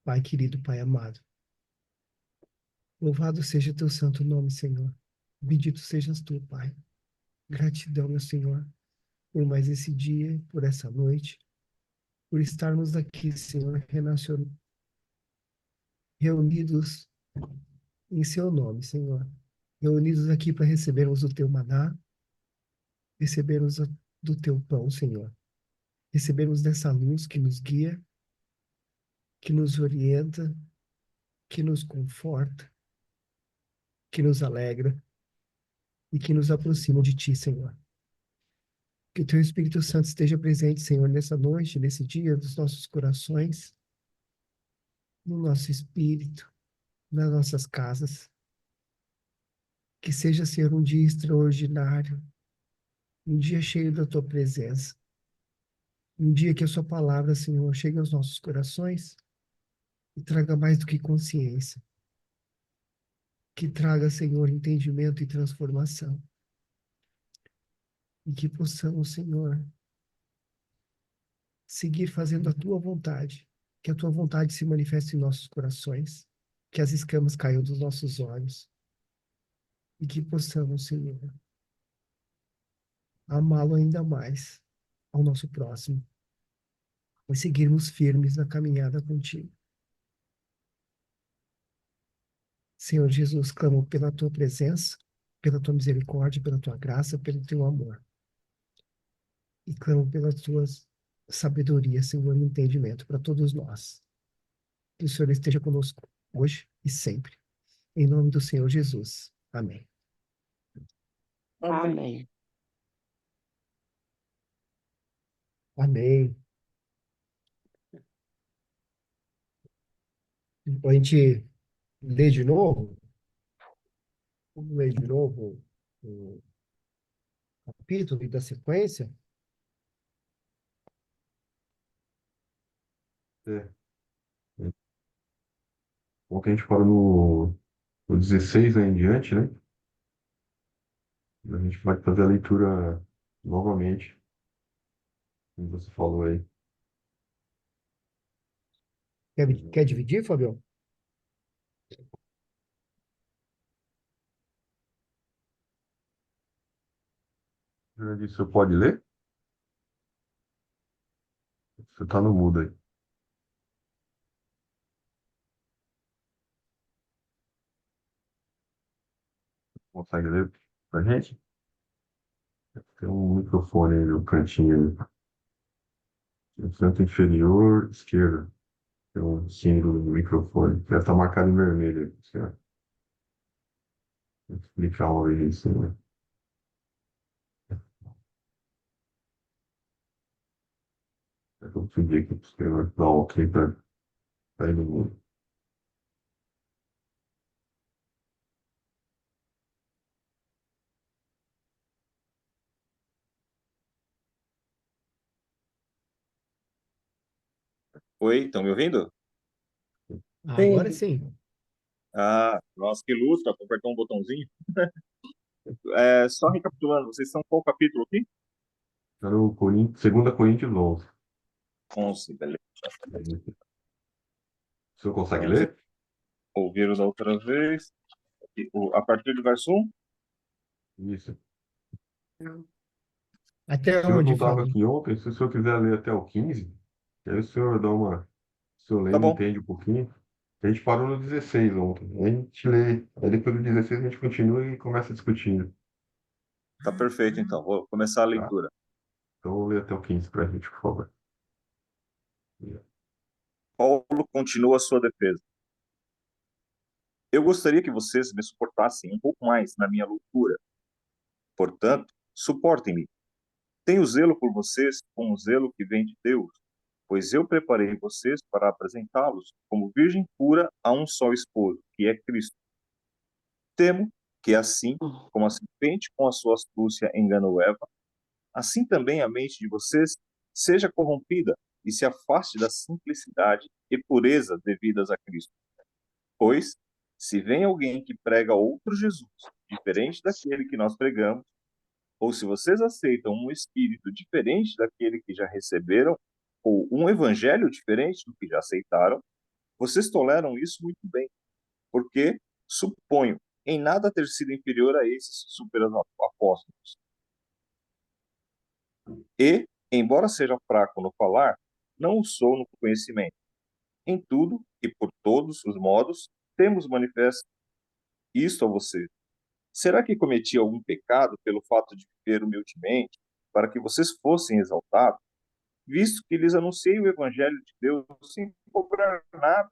Pai querido, Pai amado. Louvado seja teu santo nome, Senhor. Bendito sejas tu, Pai. Gratidão, meu Senhor, por mais esse dia, por essa noite, por estarmos aqui, Senhor, reunidos em seu nome, Senhor. Reunidos aqui para recebermos o teu maná, recebermos do teu pão, Senhor. Recebermos dessa luz que nos guia, que nos orienta, que nos conforta, que nos alegra e que nos aproxima de ti, Senhor. Que o teu Espírito Santo esteja presente, Senhor, nessa noite, nesse dia, dos nossos corações, no nosso espírito, nas nossas casas. Que seja, Senhor, um dia extraordinário, um dia cheio da tua presença, um dia que a sua palavra, Senhor, chegue aos nossos corações e traga mais do que consciência. Que traga, Senhor, entendimento e transformação. E que possamos, Senhor, seguir fazendo a tua vontade. Que a tua vontade se manifeste em nossos corações. Que as escamas caiam dos nossos olhos. E que possamos, Senhor, amá-lo ainda mais ao nosso próximo. E seguirmos firmes na caminhada contigo. Senhor Jesus, clamo pela tua presença, pela tua misericórdia, pela tua graça, pelo teu amor. E clamo pela tua sabedoria, Senhor, e entendimento para todos nós. Que o Senhor esteja conosco hoje e sempre. Em nome do Senhor Jesus. Amém. Amém. Amém. A gente lê de novo? Vamos ler de novo o capítulo e da sequência? É. Bom que a gente fala no 16 aí em diante, né? A gente vai fazer a leitura novamente, como você falou aí. Quer dividir, Fabião? Você pode ler? Você está no mudo aí. Consegue ler pra gente? Tem um microfone aí no cantinho. No canto inferior esquerdo. Tem um símbolo do microfone. Deve estar marcado em vermelho aí, certo? Vou explicar uma vez isso, né? Eu vou pedir aqui para o senhor dar um ok para ir no mundo. Oi, estão me ouvindo? Agora sim. Ah, nossa, que luta, apertou um botãozinho. Só recapitulando, vocês estão qual capítulo aqui? Era o Coríntios, 2 Coríntios 11. 11, beleza. O senhor consegue Então, vocês ler? ouviram da outra vez. A partir do verso 1? Isso. Até O senhor não onde, estava Fábio? aqui ontem, se o senhor quiser ler até o 15, aí o senhor dá uma. O senhor lê Tá e me bom, entende um pouquinho. A gente parou no 16 ontem. Aí a gente lê. Aí depois do 16 a gente continua e começa discutindo. tá perfeito então. Vou começar a Tá? leitura. Então vou ler até o 15 para a gente, por favor. Paulo continua a sua defesa. Eu gostaria que vocês me suportassem um pouco mais na minha loucura. Portanto, suportem-me. Tenho zelo por vocês com um zelo que vem de Deus, pois eu preparei vocês para apresentá-los como virgem pura a um só esposo, que é Cristo. Temo que assim como a serpente com a sua astúcia enganou Eva, assim também a mente de vocês seja corrompida e se afaste da simplicidade e pureza devidas a Cristo. Pois, se vem alguém que prega outro Jesus, diferente daquele que nós pregamos, ou se vocês aceitam um espírito diferente daquele que já receberam, ou um evangelho diferente do que já aceitaram, Vocês toleram isso muito bem, porque suponho em nada ter sido inferior a esses superapóstolos. E, embora seja fraco no falar, não o sou no conhecimento. Em tudo e por todos os modos, temos manifesto isto a você. Será que cometi algum pecado pelo fato de viver humildemente, para que vocês fossem exaltados, visto que lhes anunciei o Evangelho de Deus sem cobrar nada?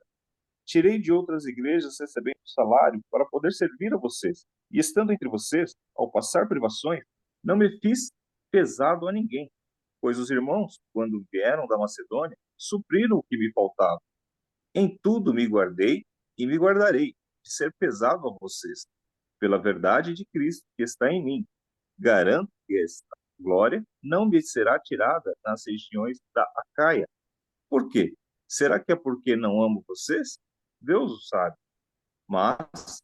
Tirei de outras igrejas recebendo salário para poder servir a vocês. E estando entre vocês, ao passar privações, não me fiz pesado a ninguém, pois os irmãos, quando vieram da Macedônia, supriram o que me faltava. Em tudo me guardei e me guardarei de ser pesado a vocês, pela verdade de Cristo que está em mim. Garanto que esta glória não me será tirada nas regiões da Acaia. Por quê? Será que é porque não amo vocês? Deus o sabe. Mas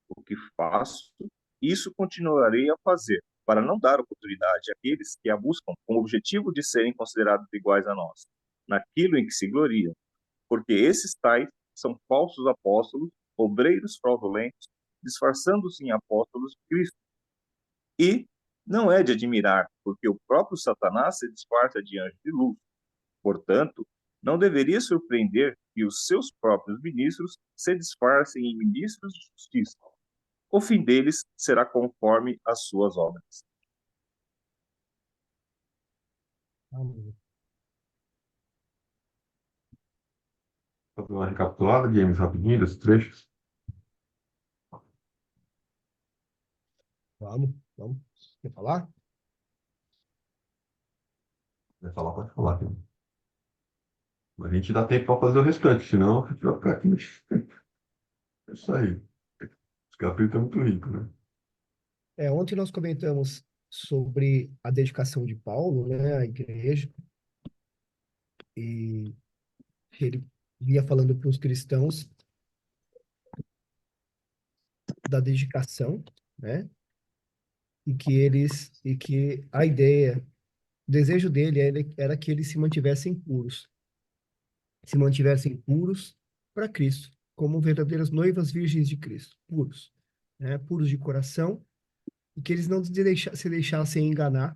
o que faço, isso continuarei a fazer, para não dar oportunidade àqueles que a buscam com o objetivo de serem considerados iguais a nós, naquilo em que se gloriam, porque esses tais são falsos apóstolos, obreiros fraudulentos, disfarçando-se em apóstolos de Cristo. E não é de admirar, porque o próprio Satanás se disfarça de anjo de luz. Portanto, não deveria surpreender que os seus próprios ministros se disfarcem em ministros de justiça. O fim deles será conforme as suas obras. Amém. Fazer uma recapitulada, James, rapidinho, desses trechos. Vamos, vamos. Quer falar? Vai falar, pode falar. A gente dá tempo para fazer o restante, senão a gente vai ficar aqui. É isso aí. Esse capítulo é muito rico, né? Ontem nós comentamos sobre a dedicação de Paulo, né, à igreja, e ele vinha falando para os cristãos da dedicação, né, e que a ideia, o desejo dele era que eles se mantivessem puros para Cristo, como verdadeiras noivas virgens de Cristo, puros, né, puros de coração, e que eles não se deixassem enganar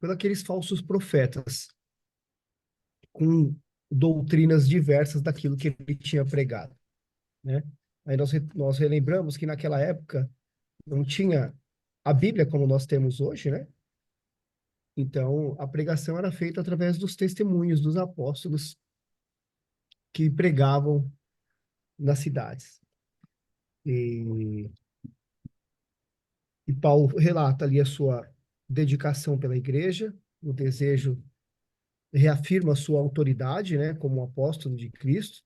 por aqueles falsos profetas com doutrinas diversas daquilo que ele tinha pregado, né? Aí nós relembramos que naquela época não tinha a Bíblia como nós temos hoje, né? Então, a pregação era feita através dos testemunhos dos apóstolos que pregavam nas cidades. E, e Paulo relata ali a sua dedicação pela igreja, o desejo, reafirma a sua autoridade, né, como apóstolo de Cristo,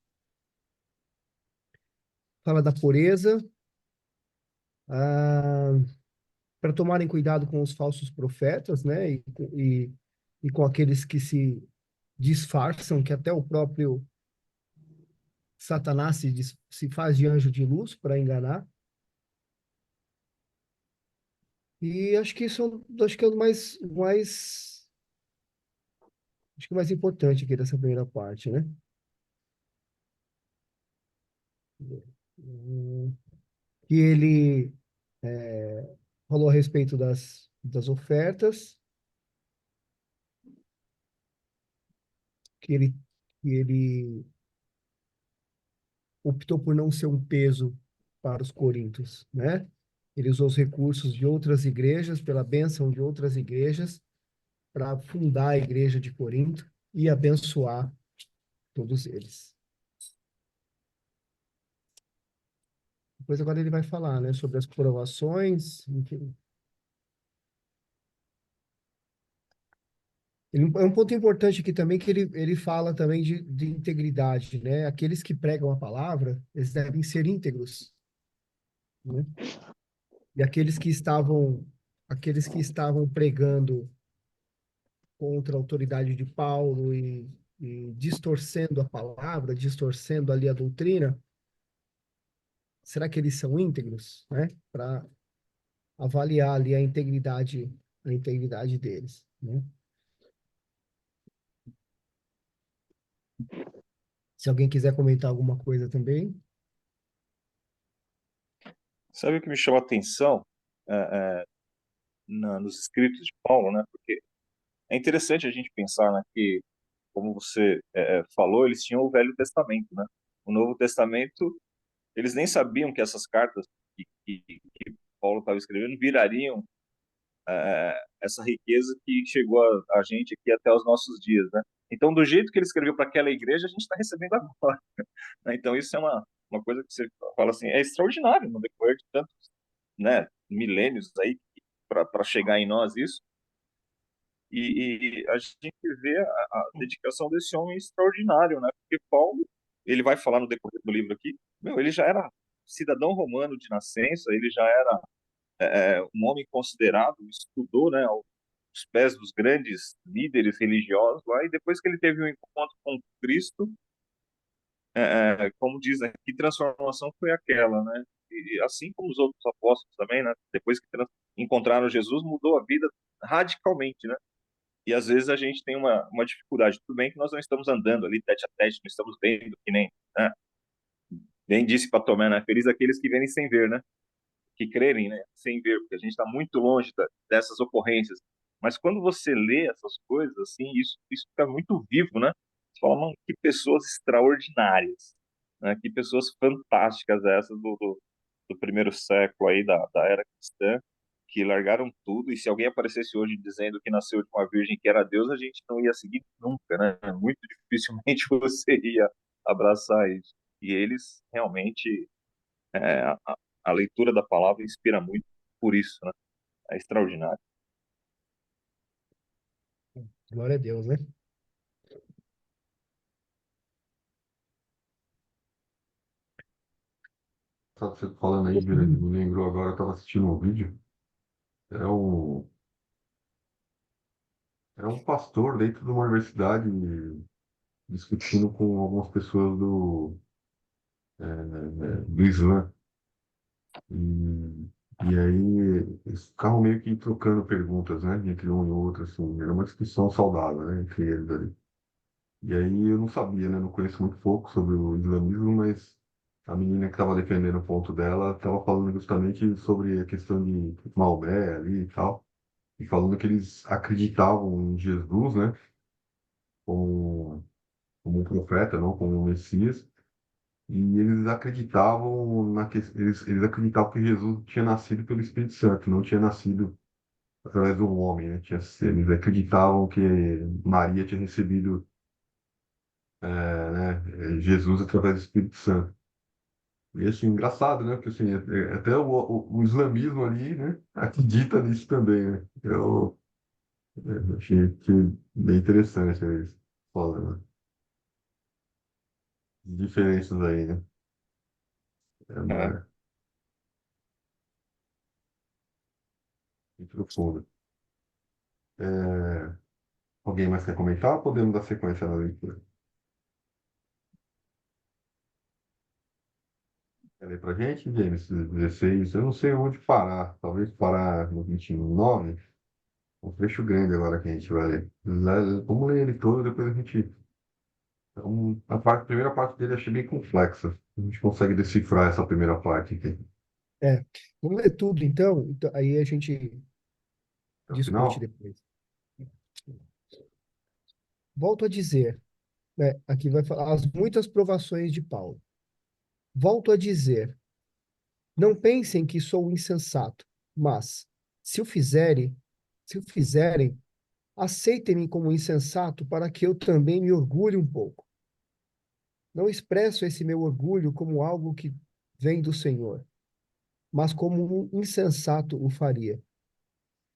fala da pureza, ah, para tomarem cuidado com os falsos profetas, né, e com aqueles que se disfarçam, que até o próprio Satanás se faz de anjo de luz para enganar. E acho que é acho que é o mais importante aqui dessa primeira parte, né? Hum, Que ele falou a respeito das ofertas, que ele, que ele optou por não ser um peso para os coríntios, né? Ele usou os recursos de outras igrejas, pela bênção de outras igrejas, para fundar a igreja de Corinto e abençoar todos eles. Depois agora ele vai falar, né, sobre as provações, enfim. É um ponto importante aqui também que ele fala também de integridade, né? Aqueles que pregam a palavra, eles devem ser íntegros, né? E aqueles que estavam pregando contra a autoridade de Paulo e distorcendo a palavra, distorcendo ali a doutrina, será que eles são íntegros, né? Para avaliar ali a integridade deles, né? Se alguém quiser comentar alguma coisa também. Sabe o que me chamou a atenção nos escritos de Paulo, né? Porque é interessante a gente pensar, né, que, como você falou, eles tinham o Velho Testamento, né? O Novo Testamento, eles nem sabiam que essas cartas que Paulo estava escrevendo virariam essa riqueza que chegou a gente aqui até os nossos dias, né? Então, do jeito que ele escreveu para aquela igreja, a gente está recebendo agora, né? Então, isso é uma coisa que você fala assim, é extraordinário no decorrer de tantos, né, milênios aí para chegar em nós isso. E a gente vê a dedicação desse homem extraordinário, né? Porque Paulo, ele vai falar no decorrer do livro aqui, meu, ele já era cidadão romano de nascença, ele já era um homem considerado, estudou, né, aos pés dos grandes líderes religiosos lá, e depois que ele teve um encontro com Cristo, como diz, né, que transformação foi aquela, né? E assim como os outros apóstolos também, né? Depois que encontraram Jesus, mudou a vida radicalmente, né? E às vezes a gente tem uma dificuldade. Tudo bem que nós não estamos andando ali tete a tete, não estamos vendo, que nem, né? Bem disse para Tomé, né? Feliz aqueles que verem sem ver, né? Que crerem, né? Sem ver, porque a gente está muito longe dessas ocorrências. Mas quando você lê essas coisas, assim, isso fica muito vivo, né? Você fala, mano, que pessoas extraordinárias, né? Que pessoas fantásticas essas do primeiro século aí, da era cristã, que largaram tudo, e se alguém aparecesse hoje dizendo que nasceu de uma virgem que era Deus, a gente não ia seguir nunca, né? Muito dificilmente você ia abraçar isso. E eles realmente, é, a, a leitura da palavra inspira muito por isso, né? É extraordinário. Glória a Deus, né? Sabe, você falando aí, me lembrou agora, eu estava assistindo um vídeo, é um, é um pastor dentro de uma universidade discutindo com algumas pessoas do Islã. E, e aí eles ficavam meio que trocando perguntas, né, entre um e outro, assim, era uma discussão saudável, né, entre eles ali. E aí eu não sabia, né, não conheço muito pouco sobre o islamismo, mas a menina que estava defendendo o ponto dela estava falando justamente sobre a questão de Maomé ali e tal, e falando que eles acreditavam em Jesus, né, como, como um profeta, não como um Messias, e eles acreditavam eles acreditavam que Jesus tinha nascido pelo Espírito Santo, não tinha nascido através de um homem, né? Eles acreditavam que Maria tinha recebido Jesus através do Espírito Santo. E assim, engraçado, né? Porque assim, até o islamismo ali, né? Acredita nisso também, né? Eu achei bem interessante isso. Falando, diferenças aí, né? É É, uma, muito profundo. É, alguém mais quer comentar? Ou podemos dar sequência na leitura? Quer ler pra gente, James? 16. Eu não sei onde parar. Talvez parar no 29. Um trecho grande agora que a gente vai ler. Vamos ler ele todo, depois a gente. Então, a primeira parte dele eu achei bem complexa. A gente consegue decifrar essa primeira parte aqui. É. Vamos ler tudo, então. Aí a gente Até o discute final? depois. Volto a dizer, né, aqui vai falar as muitas provações de Paulo. Volto a dizer, não pensem que sou insensato, mas se o fizerem, se o fizerem, aceitem-me como insensato para que eu também me orgulhe um pouco. Não expresso esse meu orgulho como algo que vem do Senhor, mas como um insensato o faria.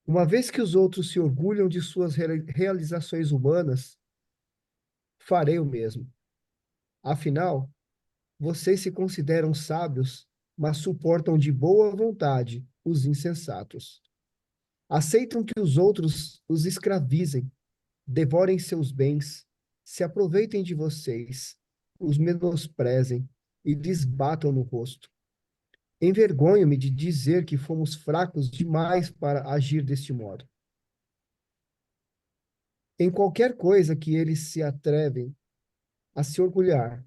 Uma vez que os outros se orgulham de suas realizações humanas, farei o mesmo. Afinal, vocês se consideram sábios, mas suportam de boa vontade os insensatos. Aceitam que os outros os escravizem, devorem seus bens, se aproveitem de vocês, os menosprezem e lhes batam no rosto. Envergonho-me de dizer que fomos fracos demais para agir deste modo. Em qualquer coisa que eles se atrevem a se orgulhar,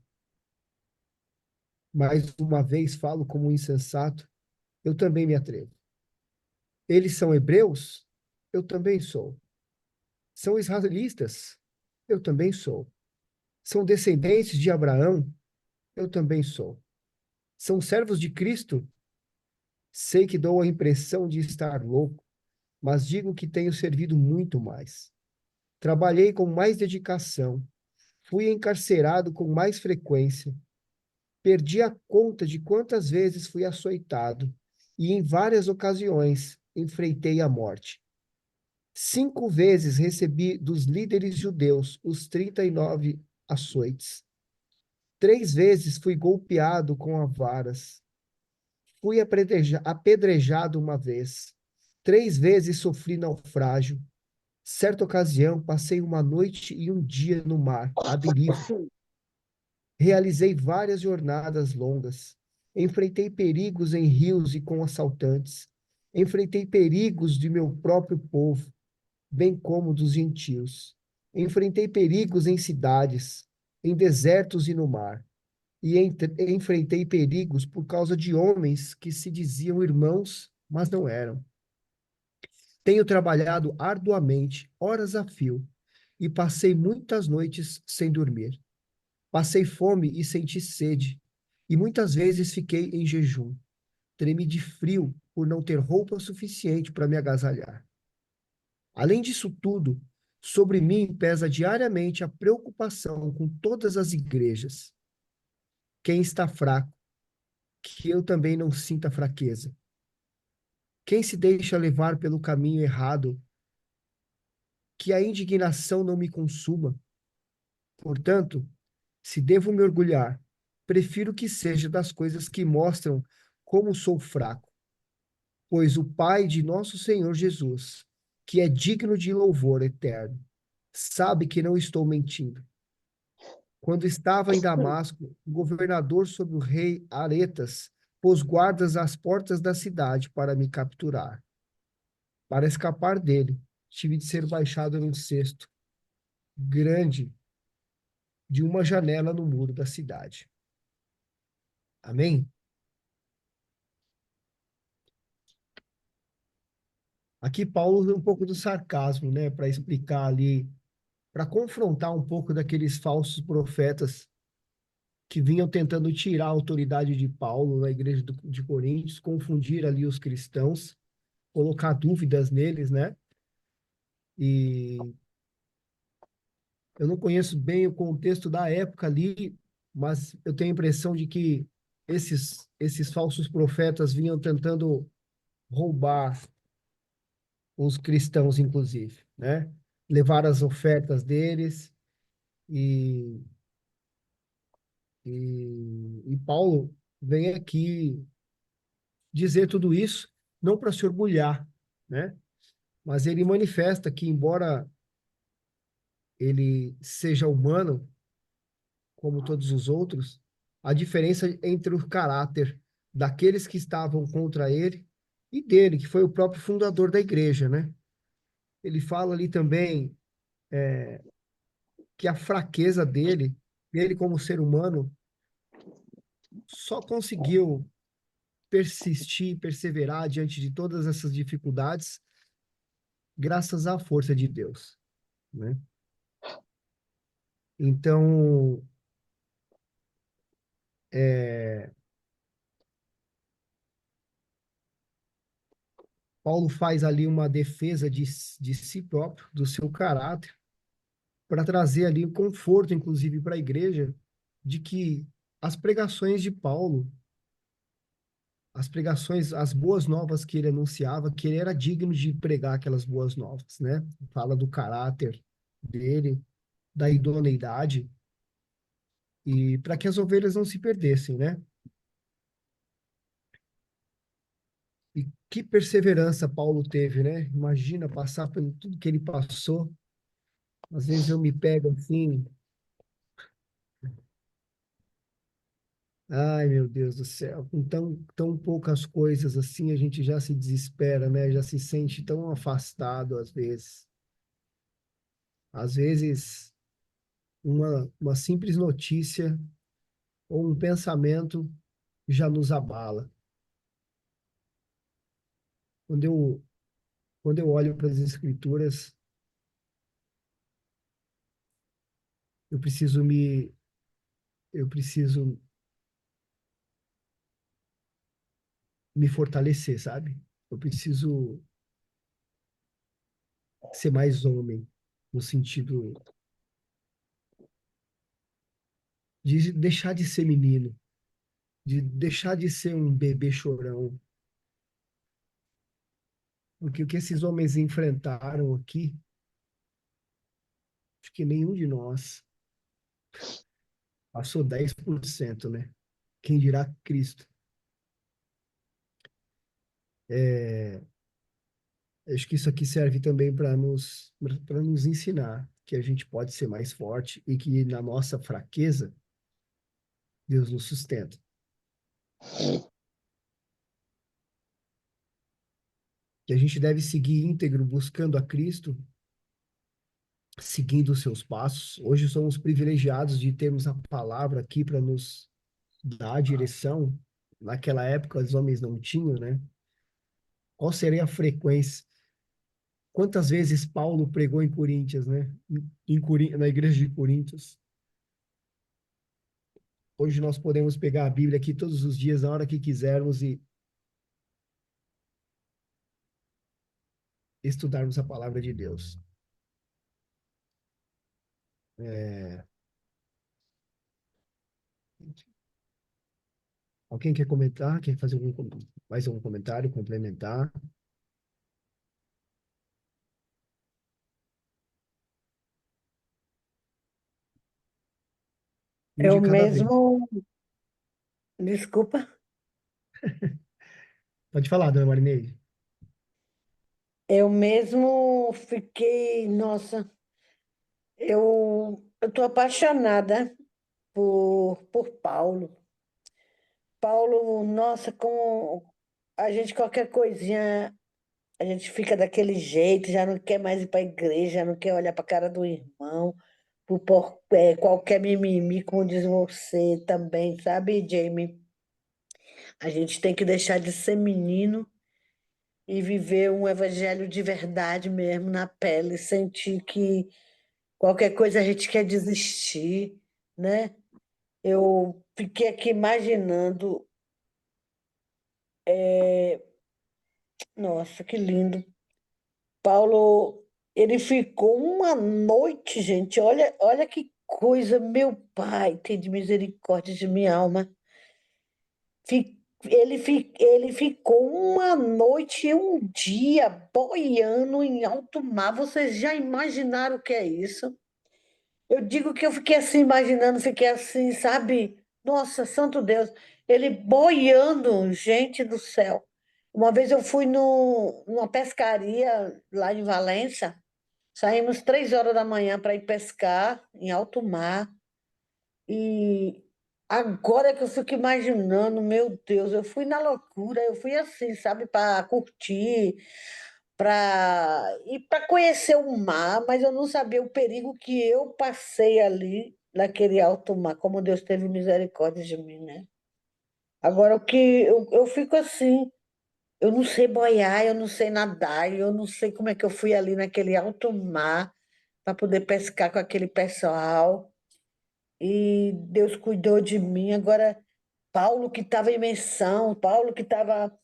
Mais uma vez falo como um insensato, eu também me atrevo. Eles são hebreus? Eu também sou. São israelitas? Eu também sou. São descendentes de Abraão? Eu também sou. São servos de Cristo? Sei que dou a impressão de estar louco, mas digo que tenho servido muito mais. Trabalhei com mais dedicação, fui encarcerado com mais frequência, perdi a conta de quantas vezes fui açoitado e em várias ocasiões enfrentei a morte. 5 vezes recebi dos líderes judeus os 39 açoites. 3 vezes fui golpeado com varas. Fui apedrejado uma vez. 3 vezes sofri naufrágio. Certa ocasião, passei uma noite e um dia no mar, à deriva. Realizei várias jornadas longas. Enfrentei perigos em rios e com assaltantes. Enfrentei perigos de meu próprio povo, bem como dos gentios. Enfrentei perigos em cidades, em desertos e no mar. E enfrentei perigos por causa de homens que se diziam irmãos, mas não eram. Tenho trabalhado arduamente, horas a fio, e passei muitas noites sem dormir. Passei fome e senti sede, e muitas vezes fiquei em jejum. Tremi de frio por não ter roupa suficiente para me agasalhar. Além disso tudo, sobre mim pesa diariamente a preocupação com todas as igrejas. Quem está fraco, que eu também não sinta fraqueza. Quem se deixa levar pelo caminho errado, que a indignação não me consuma. Portanto, se devo me orgulhar, prefiro que seja das coisas que mostram como sou fraco, pois o Pai de nosso Senhor Jesus, que é digno de louvor eterno, sabe que não estou mentindo. Quando estava em Damasco, o governador sob o rei Aretas pôs guardas às portas da cidade para me capturar. Para escapar dele, tive de ser baixado num cesto grande de uma janela no muro da cidade. Amém? Aqui Paulo usa um pouco do sarcasmo, né, para explicar ali, para confrontar um pouco daqueles falsos profetas que vinham tentando tirar a autoridade de Paulo na igreja de Coríntios, confundir ali os cristãos, colocar dúvidas neles, né? E eu não conheço bem o contexto da época ali, mas eu tenho a impressão de que esses falsos profetas vinham tentando roubar os cristãos, inclusive, né? Levar as ofertas deles e, e Paulo vem aqui dizer tudo isso, não para se orgulhar, né? Mas ele manifesta que, embora ele seja humano, como todos os outros, a diferença entre o caráter daqueles que estavam contra ele e dele, que foi o próprio fundador da igreja, né? Ele fala ali também que a fraqueza dele, ele como ser humano, só conseguiu persistir, perseverar diante de todas essas dificuldades, graças à força de Deus, né? Então, é, Paulo faz ali uma defesa de si próprio, do seu caráter, para trazer ali o conforto, inclusive, para a igreja, de que as pregações de Paulo, as pregações, as boas novas que ele anunciava, que ele era digno de pregar aquelas boas novas, né? Fala do caráter dele, da idoneidade, e para que as ovelhas não se perdessem, né? E que perseverança Paulo teve, né? Imagina passar por tudo que ele passou. Às vezes eu me pego assim, ai meu Deus do céu, com tão poucas coisas assim, a gente já se desespera, né? Já se sente tão afastado às vezes. Às vezes, uma simples notícia ou um pensamento já nos abala. Quando eu, quando eu olho para as Escrituras, eu preciso me, eu preciso me fortalecer, sabe? Eu preciso ser mais homem, no sentido de deixar de ser menino, de deixar de ser um bebê chorão. Porque o que esses homens enfrentaram aqui, acho que nenhum de nós passou 10%, né? Quem dirá Cristo? É, acho que isso aqui serve também para nos ensinar que a gente pode ser mais forte e que na nossa fraqueza, Deus nos sustenta. Que a gente deve seguir íntegro buscando a Cristo, seguindo os seus passos. Hoje somos privilegiados de termos a palavra aqui para nos dar a direção. Naquela época, os homens não tinham, né? Qual seria a frequência? Quantas vezes Paulo pregou em Coríntios, né? Na igreja de Coríntios. Hoje nós podemos pegar a Bíblia aqui todos os dias, na hora que quisermos, e estudarmos a palavra de Deus. É... Alguém quer comentar? Quer fazer mais algum comentário, complementar? Um Eu de cada vez. mesmo, desculpa, Pode falar, dona Marineide. eu mesmo fiquei, nossa, eu tô apaixonada por Paulo. Paulo, nossa, como a gente qualquer coisinha, a gente fica daquele jeito, já não quer mais ir para a igreja, já não quer olhar para a cara do irmão, qualquer mimimi, como diz você também, sabe, Jamie? A gente tem que deixar de ser menino e viver um evangelho de verdade mesmo na pele, sentir que qualquer coisa a gente quer desistir, né? Eu fiquei aqui imaginando, nossa, que lindo. Paulo, ele ficou uma noite, gente. Olha que coisa, meu pai, tem de misericórdia de minha alma. Ele ficou uma noite e um dia boiando em alto mar. Vocês já imaginaram o que é isso? Eu digo que eu fiquei assim, imaginando, fiquei assim, sabe? Nossa, santo Deus, ele boiando, gente do céu. Uma vez eu fui numa pescaria lá em Valença, saímos 3 horas da manhã para ir pescar em alto mar. E agora que eu fico imaginando, meu Deus, eu fui na loucura, eu fui assim, sabe, para curtir, para conhecer o mar, mas eu não sabia o perigo que eu passei ali naquele alto mar, como Deus teve misericórdia de mim, né? Agora o que eu fico assim, eu não sei boiar, eu não sei nadar, eu não sei como é que eu fui ali naquele alto mar para poder pescar com aquele pessoal. E Deus cuidou de mim. Agora, Paulo que estava em missão, Paulo que estava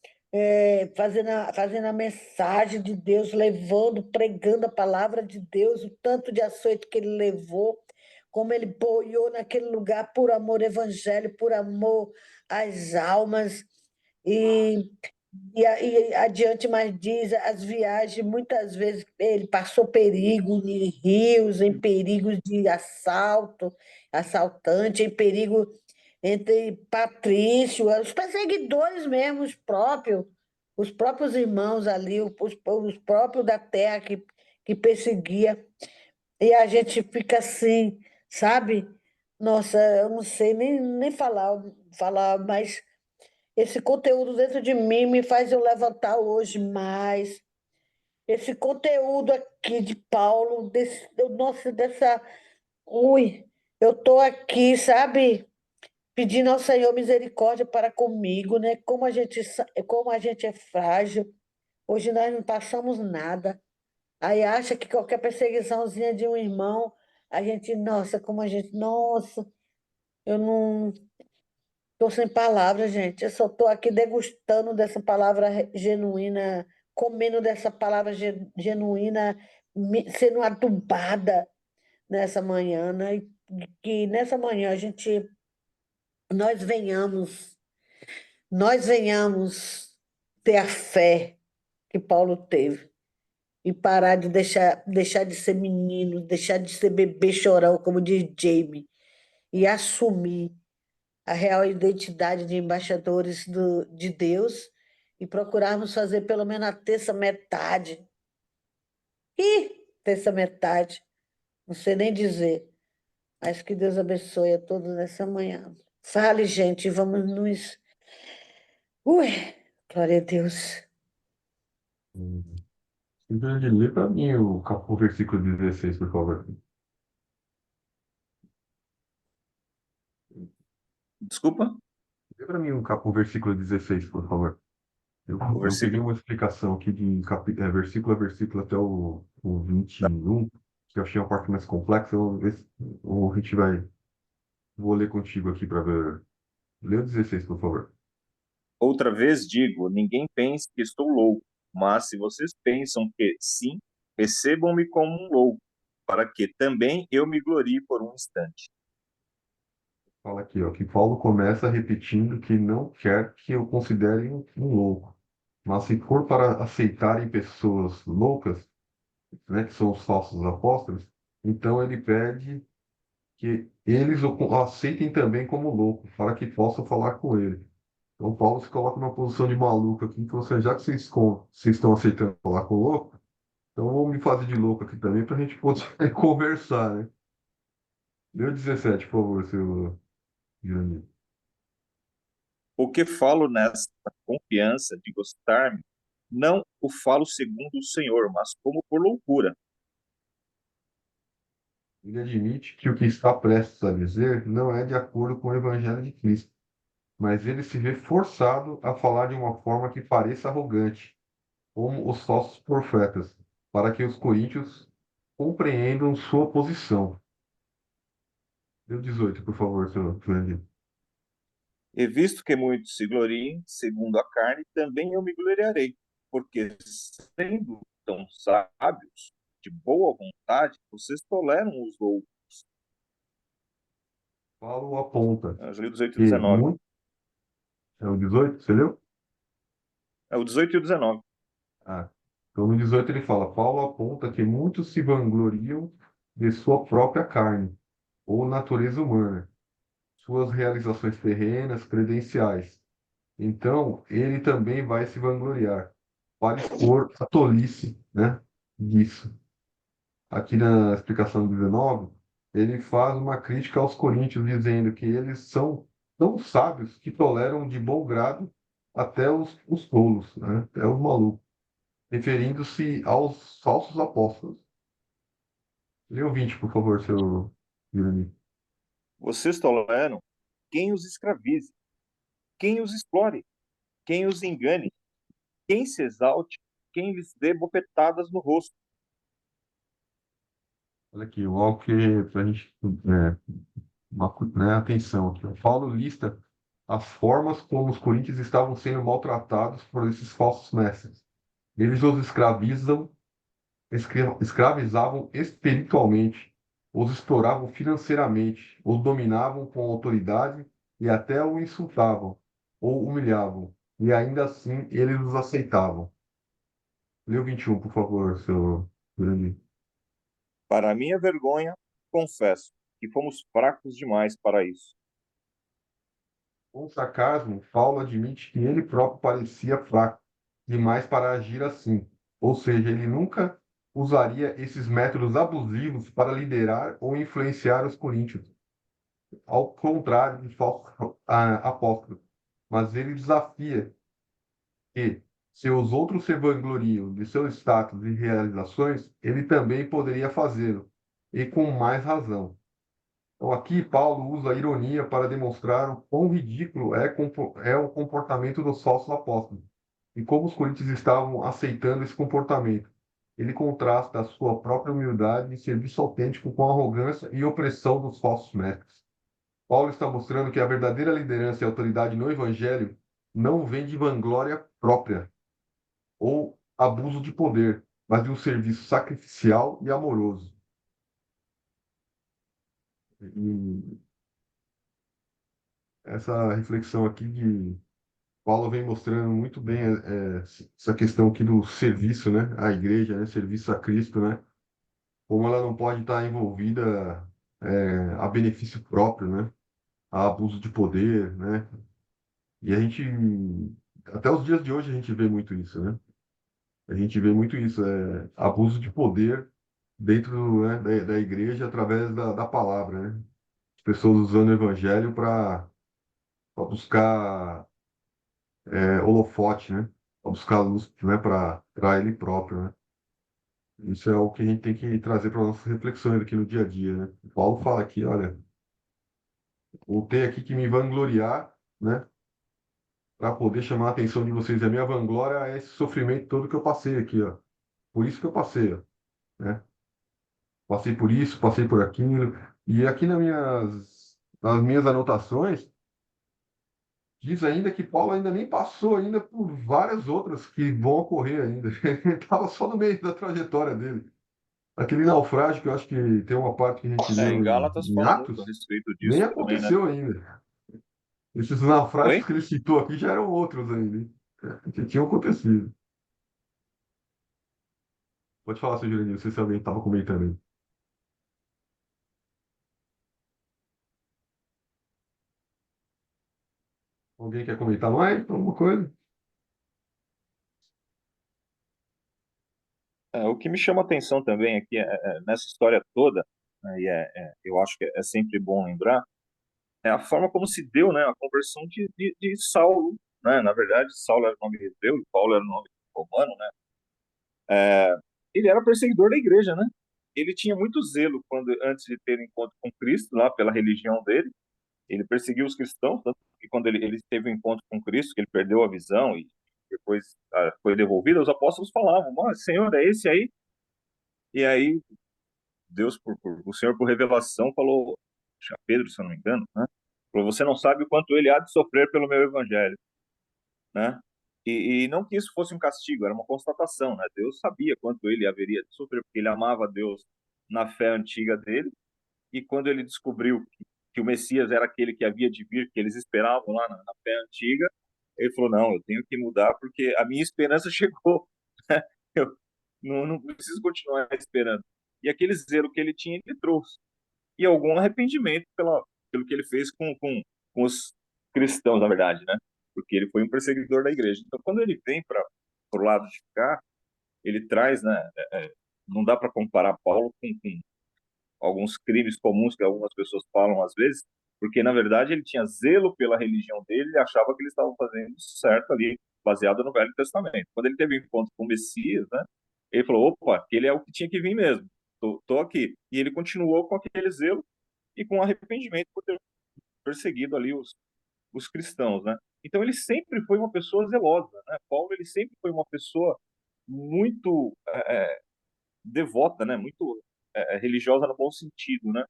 fazendo a mensagem de Deus, levando, pregando a palavra de Deus, o tanto de açoite que ele levou, como ele boiou naquele lugar por amor ao evangelho, por amor às almas. E e adiante mais diz, as viagens, muitas vezes ele passou perigo em rios, em perigos de assalto, assaltante, em perigo entre patrício, os perseguidores mesmo, os próprios irmãos ali, os próprios da terra que perseguia. E a gente fica assim, sabe? Nossa, eu não sei nem falar, mas esse conteúdo dentro de mim me faz eu levantar hoje mais. Esse conteúdo aqui de Paulo, nossa, dessa. Ui, eu tô aqui, sabe? pedindo ao Senhor misericórdia para comigo, né? Como a gente é frágil. Hoje nós não passamos nada. Aí acha que qualquer perseguiçãozinha de um irmão, a gente, nossa, como a gente, nossa, eu não estou sem palavras, gente. Eu só estou aqui degustando dessa palavra genuína, comendo dessa palavra genuína, sendo adubada nessa manhã, né? E que nessa manhã nós venhamos, nós venhamos ter a fé que Paulo teve e parar de deixar de ser menino, deixar de ser bebê chorão, como diz Jamie, e assumir a real identidade de embaixadores de Deus e procurarmos fazer pelo menos a terça metade. Terça metade, não sei nem dizer, mas que Deus abençoe a todos nessa manhã. Fale, gente, vamos nos. Ui, glória a Deus. Simplesmente lê para mim o versículo 16, por favor. Desculpa? Lê para mim o versículo 16, por favor. O Eu peguei versículo. uma explicação aqui de versículo a versículo até o 21, que eu achei uma parte mais complexa. A gente vai. Vou ler contigo aqui para ver. Lê o 16, por favor. Outra vez digo, ninguém pense que estou louco, mas se vocês pensam que sim, recebam-me como um louco, para que também eu me glorie por um instante. Fala aqui, ó, que Paulo começa repetindo que não quer que eu considere um louco. Mas se for para aceitarem pessoas loucas, né, que são os falsos apóstolos, então ele pede que eles o aceitem também como louco, para que possam falar com ele. Então Paulo se coloca numa posição de maluco aqui, que você, já que vocês estão aceitando falar com o louco, então vamos me fazer de louco aqui também para a gente poder conversar, né? Deu 17, por favor, seu Jurandir. O que falo nesta confiança de gostar-me, não o falo segundo o Senhor, mas como por loucura. Ele admite que o que está prestes a dizer não é de acordo com o Evangelho de Cristo, mas ele se vê forçado a falar de uma forma que pareça arrogante, como os falsos profetas, para que os coríntios compreendam sua posição. Deu 18, por favor, seu Jurandir. E visto que muitos se gloriem, segundo a carne, também eu me gloriarei, porque sendo tão sábios, de boa vontade, vocês toleram os loucos. Paulo aponta Eu já li o 18 e o que 19. muito... É o 18, você leu? É o 18 e o 19. Ah, então no 18 ele fala, Paulo aponta que muitos se vangloriam de sua própria carne, ou natureza humana, suas realizações terrenas, credenciais. Então, ele também vai se vangloriar, para expor a tolice, né, disso. Aqui na explicação 19, ele faz uma crítica aos coríntios, dizendo que eles são tão sábios que toleram de bom grado até os tolos, né, até os malucos, referindo-se aos falsos apóstolos. Lê o 20, por favor, seu Guilherme. Vocês toleram quem os escravize, quem os explore, quem os engane, quem se exalte, quem lhes dê bofetadas no rosto. Olha aqui, algo que para a gente né, atenção aqui. Paulo lista as formas como os coríntios estavam sendo maltratados por esses falsos mestres. Eles os escravizavam espiritualmente, os exploravam financeiramente, os dominavam com autoridade e até o insultavam ou humilhavam. E ainda assim eles os aceitavam. Lê o 21, por favor, seu grande. Para minha vergonha, confesso que fomos fracos demais para isso. Com sarcasmo, Paulo admite que ele próprio parecia fraco demais para agir assim, ou seja, ele nunca usaria esses métodos abusivos para liderar ou influenciar os coríntios, ao contrário de falsos apóstolos. Mas ele desafia que, se os outros se vangloriam de seu status e realizações, ele também poderia fazê-lo, e com mais razão. Então, aqui, Paulo usa a ironia para demonstrar o quão ridículo é o comportamento dos falsos apóstolos e como os coríntios estavam aceitando esse comportamento. Ele contrasta a sua própria humildade e serviço autêntico com a arrogância e opressão dos falsos mestres. Paulo está mostrando que a verdadeira liderança e autoridade no evangelho não vem de vanglória própria ou abuso de poder, mas de um serviço sacrificial e amoroso. E essa reflexão aqui de Paulo vem mostrando muito bem essa questão aqui do serviço, né, à igreja, né, serviço a Cristo, né, como ela não pode estar envolvida a benefício próprio, né, a abuso de poder, né, e a gente até os dias de hoje a gente vê muito isso, né, a gente vê muito isso, abuso de poder dentro, né, da igreja através da palavra, né, as pessoas usando o evangelho para buscar holofote, né? Para buscar luz, né? Para ele próprio, né? Isso é o que a gente tem que trazer para nossas reflexões aqui no dia a dia, né? O Paulo fala aqui, olha, vou ter aqui que me vangloriar, né? Para poder chamar a atenção de vocês. A minha vanglória é esse sofrimento todo que eu passei aqui, ó. Por isso que eu passei, ó, né? Passei por isso, passei por aquilo. E aqui nas minhas anotações, diz ainda que Paulo ainda nem passou ainda por várias outras que vão ocorrer ainda. Ele estava só no meio da trajetória dele. Aquele naufrágio que eu acho que tem uma parte que a gente Em leu Gálatas em fala muito a Atos, respeito nem disso também, né? aconteceu ainda. Esses naufrágios Oi? que ele citou aqui já eram outros ainda, hein? Que tinham acontecido. Pode falar, seu Jurandir, não sei se alguém estava comentando aí. Alguém quer comentar mais? Alguma coisa? O que me chama a atenção também aqui nessa história toda, né, e eu acho que é sempre bom lembrar, é a forma como se deu, né, a conversão de Saulo, né? Na verdade, Saulo era o nome hebreu e Paulo era o nome romano, né? Ele era perseguidor da igreja, né? Ele tinha muito zelo antes de ter encontro com Cristo, lá pela religião dele. Ele perseguiu os cristãos, tanto que quando ele teve um encontro com Cristo, que ele perdeu a visão e depois foi devolvido, os apóstolos falavam: Mas, Senhor, é esse aí? E aí Deus, o Senhor, por revelação, falou, a Pedro, se eu não me engano, né? Falou: Você não sabe o quanto ele há de sofrer pelo meu evangelho, né? E não que isso fosse um castigo, era uma constatação, né? Deus sabia quanto ele haveria de sofrer, porque ele amava Deus na fé antiga dele, e quando ele descobriu que o Messias era aquele que havia de vir, que eles esperavam lá na fé antiga, ele falou: Não, eu tenho que mudar porque a minha esperança chegou. Eu não preciso continuar esperando. E aquele zelo que ele tinha, ele trouxe. E algum arrependimento pelo que ele fez com os cristãos, na verdade, né? Porque ele foi um perseguidor da igreja. Então, quando ele vem para o lado de cá, ele traz, né? Não dá para comparar Paulo com alguns crimes comuns que algumas pessoas falam às vezes, porque na verdade ele tinha zelo pela religião dele e achava que eles estavam fazendo certo ali, baseado no Velho Testamento. Quando ele teve um encontro com o Messias, né, ele falou: opa, aquele é o que tinha que vir mesmo, tô aqui. E ele continuou com aquele zelo e com arrependimento por ter perseguido ali os cristãos, né? Então ele sempre foi uma pessoa zelosa, né? Paulo ele sempre foi uma pessoa muito devota, né? Muito religiosa no bom sentido, né?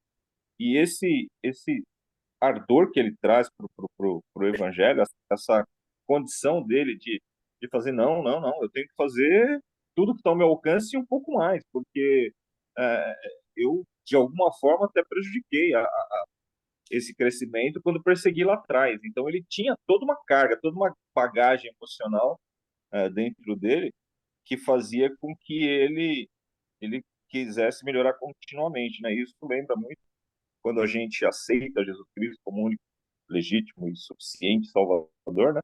E esse ardor que ele traz pro evangelho, essa condição dele de fazer não, eu tenho que fazer tudo que está ao meu alcance e um pouco mais, porque é, eu, de alguma forma, até prejudiquei esse crescimento quando persegui lá atrás. Então, ele tinha toda uma carga, toda uma bagagem emocional dentro dele que fazia com que ele quisesse melhorar continuamente, né? Isso lembra muito quando a gente aceita Jesus Cristo como único, legítimo e suficiente Salvador, né?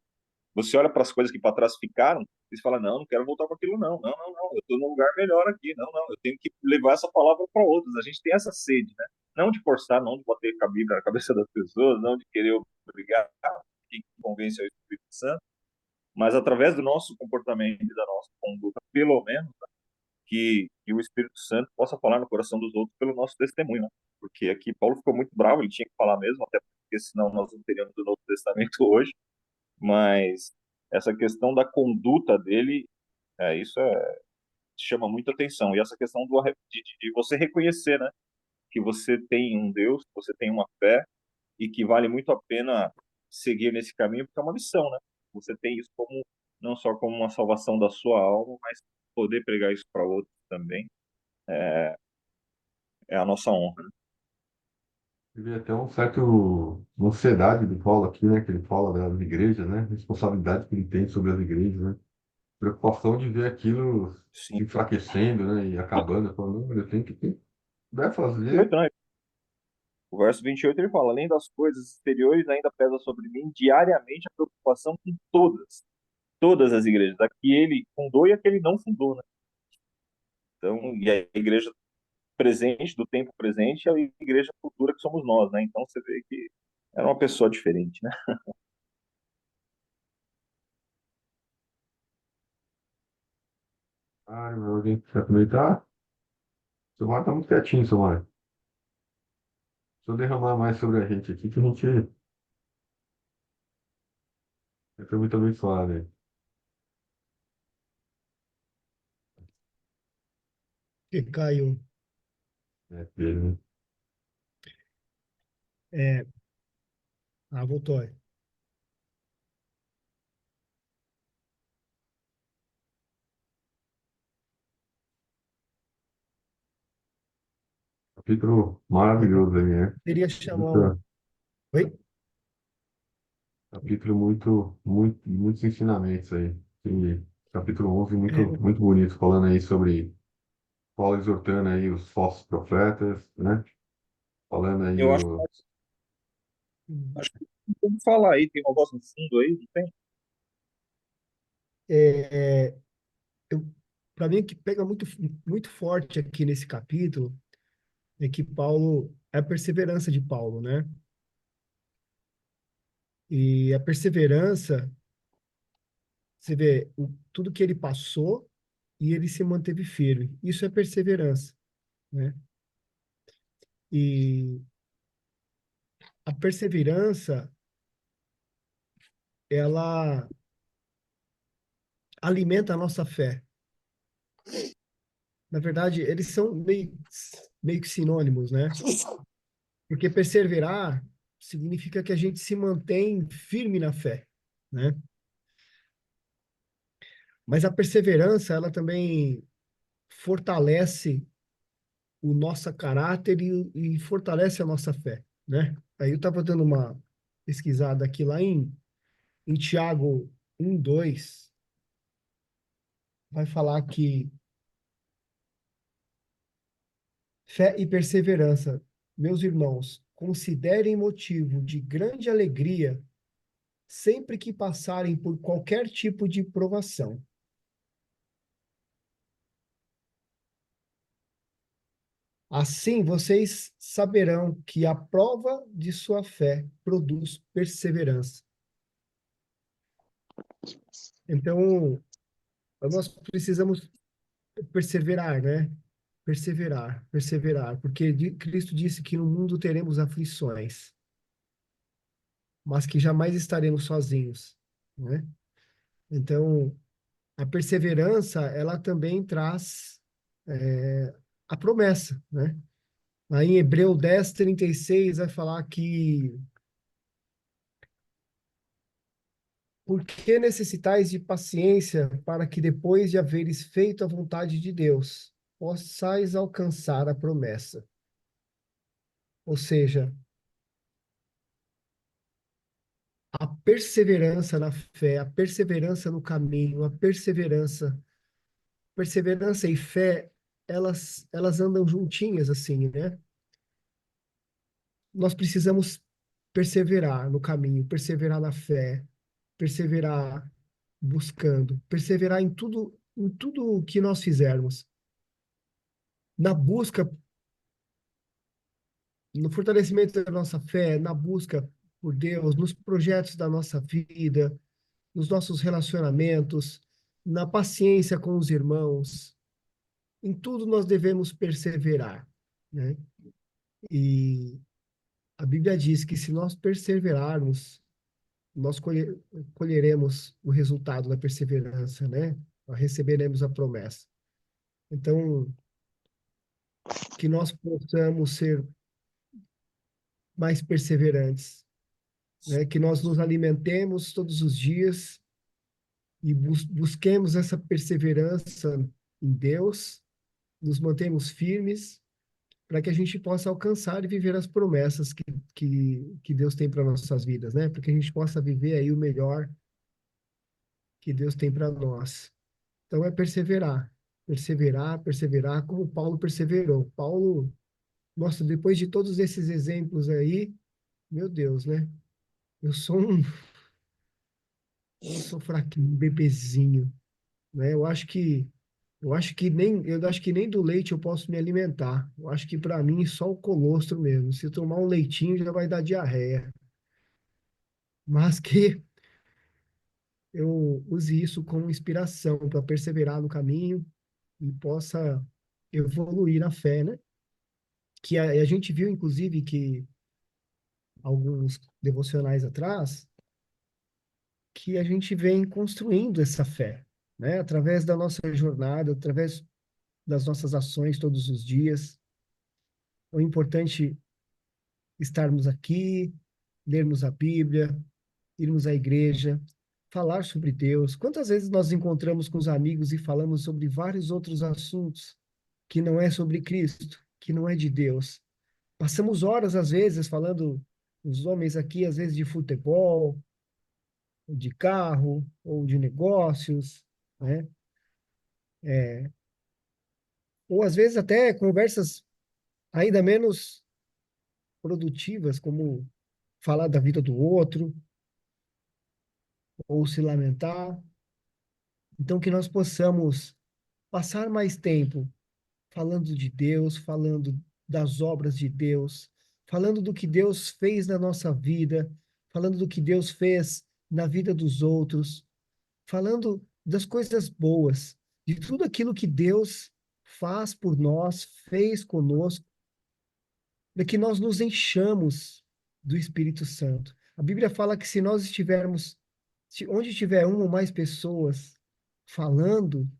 Você olha para as coisas que para trás ficaram e você fala: não, não quero voltar para aquilo, não, eu estou num lugar melhor aqui, não, eu tenho que levar essa palavra para outros. A gente tem essa sede, né? Não de forçar, não de bater com a Bíblia na cabeça das pessoas, não de querer obrigar quem convence ao Espírito Santo, mas através do nosso comportamento e da nossa conduta, pelo menos, que o Espírito Santo possa falar no coração dos outros pelo nosso testemunho, né? porque aqui Paulo ficou muito bravo, ele tinha que falar mesmo, até porque senão nós não teríamos o Novo Testamento hoje, mas essa questão da conduta dele, isso chama muita atenção. E essa questão de você reconhecer, né, que você tem um Deus, que você tem uma fé e que vale muito a pena seguir nesse caminho, porque é uma missão, né? Você tem isso como não só como uma salvação da sua alma, mas poder pregar isso para outros também é a nossa honra, né? Ele vê até um certo uma ansiedade do Paulo aqui, né? Que ele fala das igrejas, né? Responsabilidade que ele tem sobre as igrejas, né? Preocupação de ver aquilo Sim. se enfraquecendo, né? E acabando. Falando, não, eu tenho que vai fazer. 28, né? O verso 28 ele fala: além das coisas exteriores, ainda pesa sobre mim diariamente a preocupação com todas as igrejas, a que ele fundou e a que ele não fundou, né? Então, e a igreja presente, do tempo presente, e a igreja futura que somos nós, né? Então você vê que era uma pessoa diferente, né? Ai, meu, alguém quer aproveitar? Seu Mário tá muito quietinho, seu Mário. Deixa eu derramar mais sobre a gente aqui, que a gente foi muito abençoado, né? Que Caio, Ele, é, voltou. capítulo maravilhoso aí, né? Queria chamar Muita, o. Oi? capítulo muitos ensinamentos aí. E capítulo 11 É, muito bonito, falando aí sobre Paulo exortando aí os falsos profetas, né? Falando aí Eu acho que como falar aí, tem uma voz no fundo aí, não tem? é, para mim, o que pega muito forte aqui nesse capítulo é que Paulo, é a perseverança de Paulo, né? E a perseverança, você vê tudo que ele passou e ele se manteve firme. Isso é perseverança, né? E a perseverança, ela alimenta a nossa fé. Na verdade, eles são meio que sinônimos, né? Porque perseverar significa que a gente se mantém firme na fé, né? Mas a perseverança, ela também fortalece o nosso caráter e fortalece a nossa fé, né? Aí eu estava dando uma pesquisada aqui lá em Tiago 1:2, vai falar que fé e perseverança, meus irmãos, considerem motivo de grande alegria sempre que passarem por qualquer tipo de provação. Assim vocês saberão que a prova de sua fé produz perseverança. Então, nós precisamos perseverar, né? Perseverar, perseverar, porque Cristo disse que no mundo teremos aflições, mas que jamais estaremos sozinhos, né? Então, a perseverança, ela também traz a promessa, né? Aí em Hebreu 10:36 vai falar que por que necessitais de paciência para que depois de haveres feito a vontade de Deus, possais alcançar a promessa? Ou seja, a perseverança na fé, a perseverança no caminho, a perseverança e fé, elas andam juntinhas assim, né? Nós precisamos perseverar no caminho, perseverar na fé, perseverar buscando, perseverar em tudo que nós fizermos, na busca, no fortalecimento da nossa fé, na busca por Deus, nos projetos da nossa vida, nos nossos relacionamentos, na paciência com os irmãos. Em tudo nós devemos perseverar, né? E a Bíblia diz que se nós perseverarmos, nós colheremos o resultado da perseverança, né? Nós receberemos a promessa. Então, que nós possamos ser mais perseverantes, né? Que nós nos alimentemos todos os dias e busquemos essa perseverança em Deus, nos mantemos firmes para que a gente possa alcançar e viver as promessas que Deus tem para nossas vidas, né? Para que a gente possa viver aí o melhor que Deus tem para nós. Então é perseverar, perseverar, perseverar, como Paulo perseverou. Paulo, nossa, depois de todos esses exemplos aí, meu Deus, né? Eu sou eu sou fraquinho, um bebezinho, né? Eu acho que nem do leite eu posso me alimentar. Eu acho que para mim só o colostro mesmo. Se eu tomar um leitinho já vai dar diarreia. Mas que eu use isso como inspiração para perseverar no caminho e possa evoluir na fé, né? Que a gente viu, inclusive, que alguns devocionais atrás, que a gente vem construindo essa fé, né? Através da nossa jornada, através das nossas ações todos os dias. O importante estarmos aqui, lermos a Bíblia, irmos à igreja, falar sobre Deus. Quantas vezes nós encontramos com os amigos e falamos sobre vários outros assuntos que não é sobre Cristo, que não é de Deus? Passamos horas, às vezes, falando, os homens aqui, às vezes, de futebol, de carro, ou de negócios, né? Ou, às vezes, até conversas ainda menos produtivas, como falar da vida do outro, ou se lamentar. Então, que nós possamos passar mais tempo falando de Deus, falando das obras de Deus, falando do que Deus fez na nossa vida, falando do que Deus fez na vida dos outros, falando das coisas boas, de tudo aquilo que Deus faz por nós, fez conosco, para que nós nos enchamos do Espírito Santo. A Bíblia fala que se nós estivermos, onde tiver uma ou mais pessoas falando,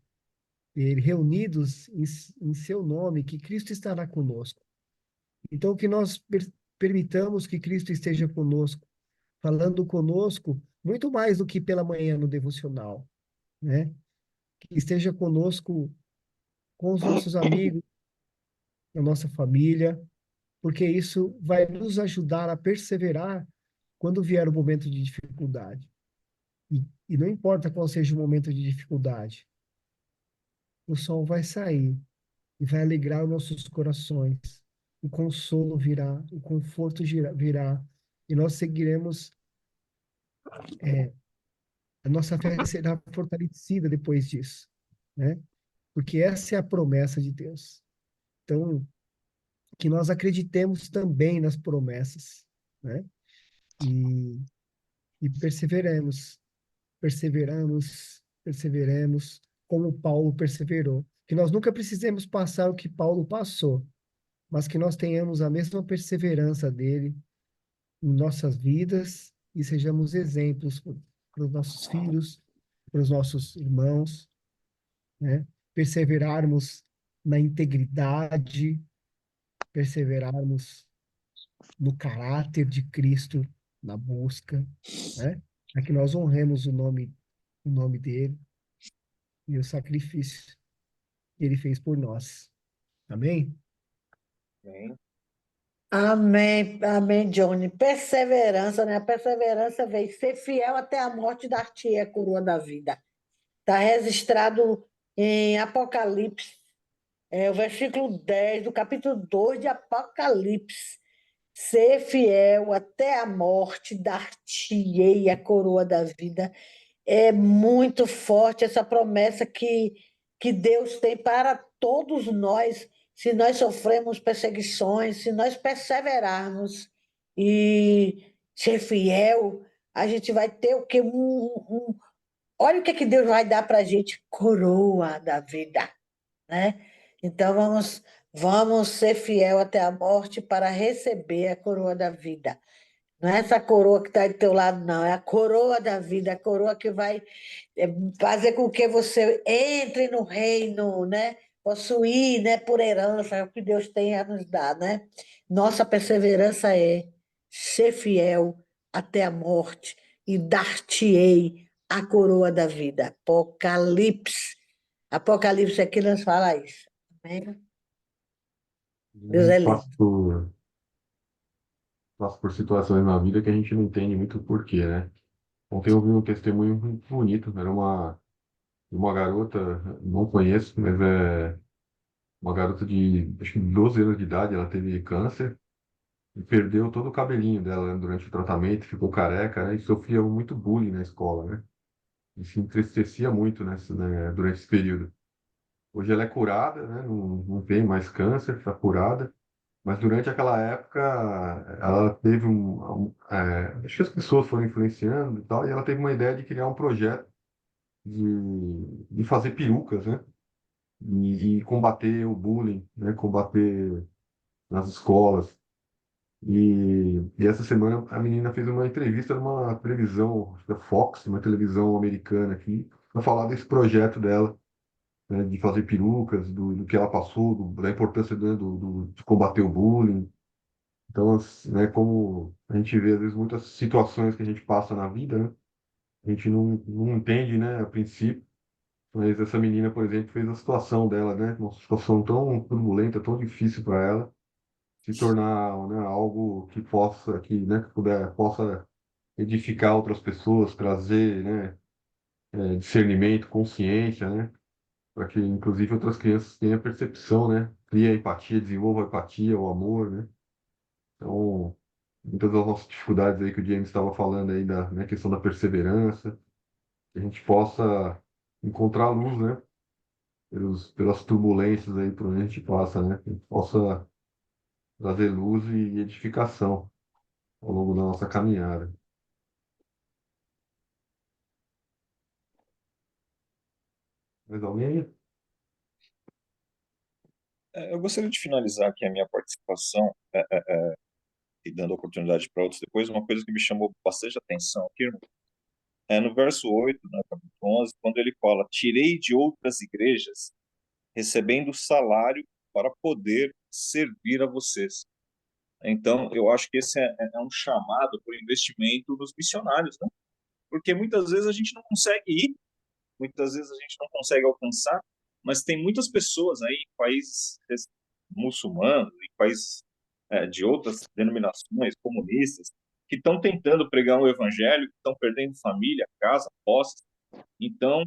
reunidos em seu nome, que Cristo estará conosco. Então, que nós permitamos que Cristo esteja conosco, falando conosco muito mais do que pela manhã no devocional, né? Que esteja conosco com os nossos amigos, na nossa família, porque isso vai nos ajudar a perseverar quando vier o momento de dificuldade. E não importa qual seja o momento de dificuldade, o sol vai sair e vai alegrar os nossos corações. O consolo virá, o conforto virá, e nós seguiremos, a nossa fé será fortalecida depois disso, né? Porque essa é a promessa de Deus. Então, que nós acreditemos também nas promessas, né? E, e perseveremos, perseveremos, como Paulo perseverou. Que nós nunca precisemos passar o que Paulo passou, mas que nós tenhamos a mesma perseverança dele em nossas vidas e sejamos exemplos para os nossos filhos, para os nossos irmãos, né? Perseverarmos na integridade, perseverarmos no caráter de Cristo, na busca, né? Para que nós honremos o nome dele e o sacrifício que ele fez por nós. Amém? Amém. Amém, amém, Johnny. Perseverança, né? A perseverança vem ser fiel até a morte, dar-te a coroa da vida. Está registrado em Apocalipse, o versículo 10 do capítulo 2 de Apocalipse. Ser fiel até a morte, dar-te-ei a coroa da vida. É muito forte essa promessa que Deus tem para todos nós, se nós sofremos perseguições, se nós perseverarmos e ser fiel, a gente vai ter o quê? Olha o que Deus vai dar para a gente, coroa da vida, né? Então vamos Vamos ser fiel até a morte para receber a coroa da vida. Não é essa coroa que está do teu lado, não. É a coroa da vida, a coroa que vai é, fazer com que você entre no reino, né? Possuir, né? Por herança, é o que Deus tem a nos dar, né? Nossa perseverança é ser fiel até a morte e dar-te-ei a coroa da vida. Apocalipse. Apocalipse aqui nos fala isso. Amém? A Deus é gente lindo. passa por situações na vida que a gente não entende muito o porquê, né? Ontem eu vi um testemunho muito bonito, era uma garota, não conheço, mas é uma garota de acho que 12 anos de idade, ela teve câncer e perdeu todo o cabelinho dela, né, durante o tratamento, ficou careca, né, e sofria muito bullying na escola, né? E se entristecia muito né, durante esse período. Hoje ela é curada, né? Não tem mais câncer, está curada. Mas durante aquela época, ela teve acho que as pessoas foram influenciando e tal, e ela teve uma ideia de criar um projeto de fazer perucas, né? E combater o bullying, né? Combater nas escolas. E essa semana a menina fez uma entrevista numa televisão, acho que é Fox, uma televisão americana aqui, para falar desse projeto dela, né? De fazer perucas, do que ela passou, da importância, né, de combater o bullying. Então, assim, né, como a gente vê, às vezes, muitas situações que a gente passa na vida, né? A gente não entende, né, a princípio, mas essa menina, por exemplo, fez a situação dela, né? Uma situação tão turbulenta, tão difícil para ela, se tornar, né, algo possa edificar outras pessoas, trazer, né, discernimento, consciência, né? Para que, inclusive, outras crianças tenham percepção, né? Cria empatia, desenvolva a empatia, o amor, né? Então, muitas das nossas dificuldades aí que o James estava falando aí da, né, questão da perseverança, que a gente possa encontrar luz, né, pelas turbulências aí por onde a gente passa, né, que a gente possa trazer luz e edificação ao longo da nossa caminhada. Mais alguém? Eu gostaria de finalizar aqui a minha participação e dando oportunidade para outros depois. Uma coisa que me chamou bastante atenção aqui, irmão, é no verso 8, né, capítulo 11, quando ele fala: Tirei de outras igrejas, recebendo salário para poder servir a vocês. Então, eu acho que esse é um chamado para o investimento nos missionários, né? Porque muitas vezes a gente não consegue ir, muitas vezes a gente não consegue alcançar, mas tem muitas pessoas aí em países muçulmanos, em países de outras denominações comunistas, que estão tentando pregar o evangelho, que estão perdendo família, casa, posses. Então,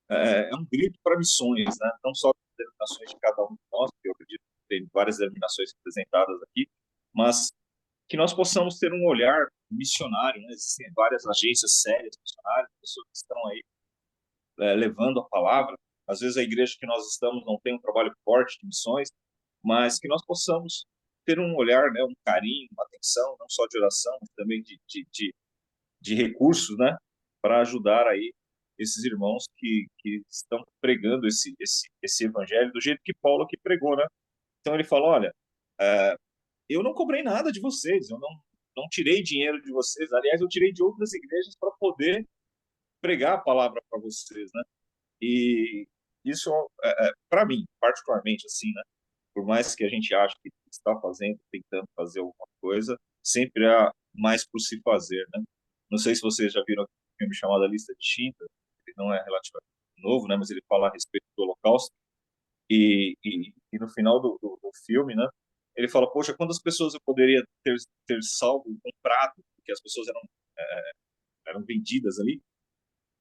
é um grito para missões, né? Não só das denominações de cada um de nós, porque eu acredito que tem várias denominações representadas aqui, mas que nós possamos ter um olhar missionário, né? Existem várias agências sérias missionárias, pessoas que estão aí levando a palavra. Às vezes a igreja que nós estamos não tem um trabalho forte de missões, mas que nós possamos ter um olhar, né, um carinho, uma atenção, não só de oração, mas também de recursos, né, para ajudar aí esses irmãos que estão pregando esse evangelho do jeito que Paulo aqui pregou, né? Então ele fala, olha, eu não cobrei nada de vocês, eu não tirei dinheiro de vocês, aliás, eu tirei de outras igrejas para poder pregar a palavra para vocês, né? E isso, para mim, particularmente, assim, né? Por mais que a gente ache que está fazendo, tentando fazer alguma coisa, sempre há mais por se fazer, né? Não sei se vocês já viram um filme chamado A Lista de Schindler, ele não é relativamente novo, né? Mas ele fala a respeito do Holocausto e no final do filme, né? Ele fala, poxa, quantas pessoas eu poderia ter salvo, comprado, porque as pessoas eram vendidas ali,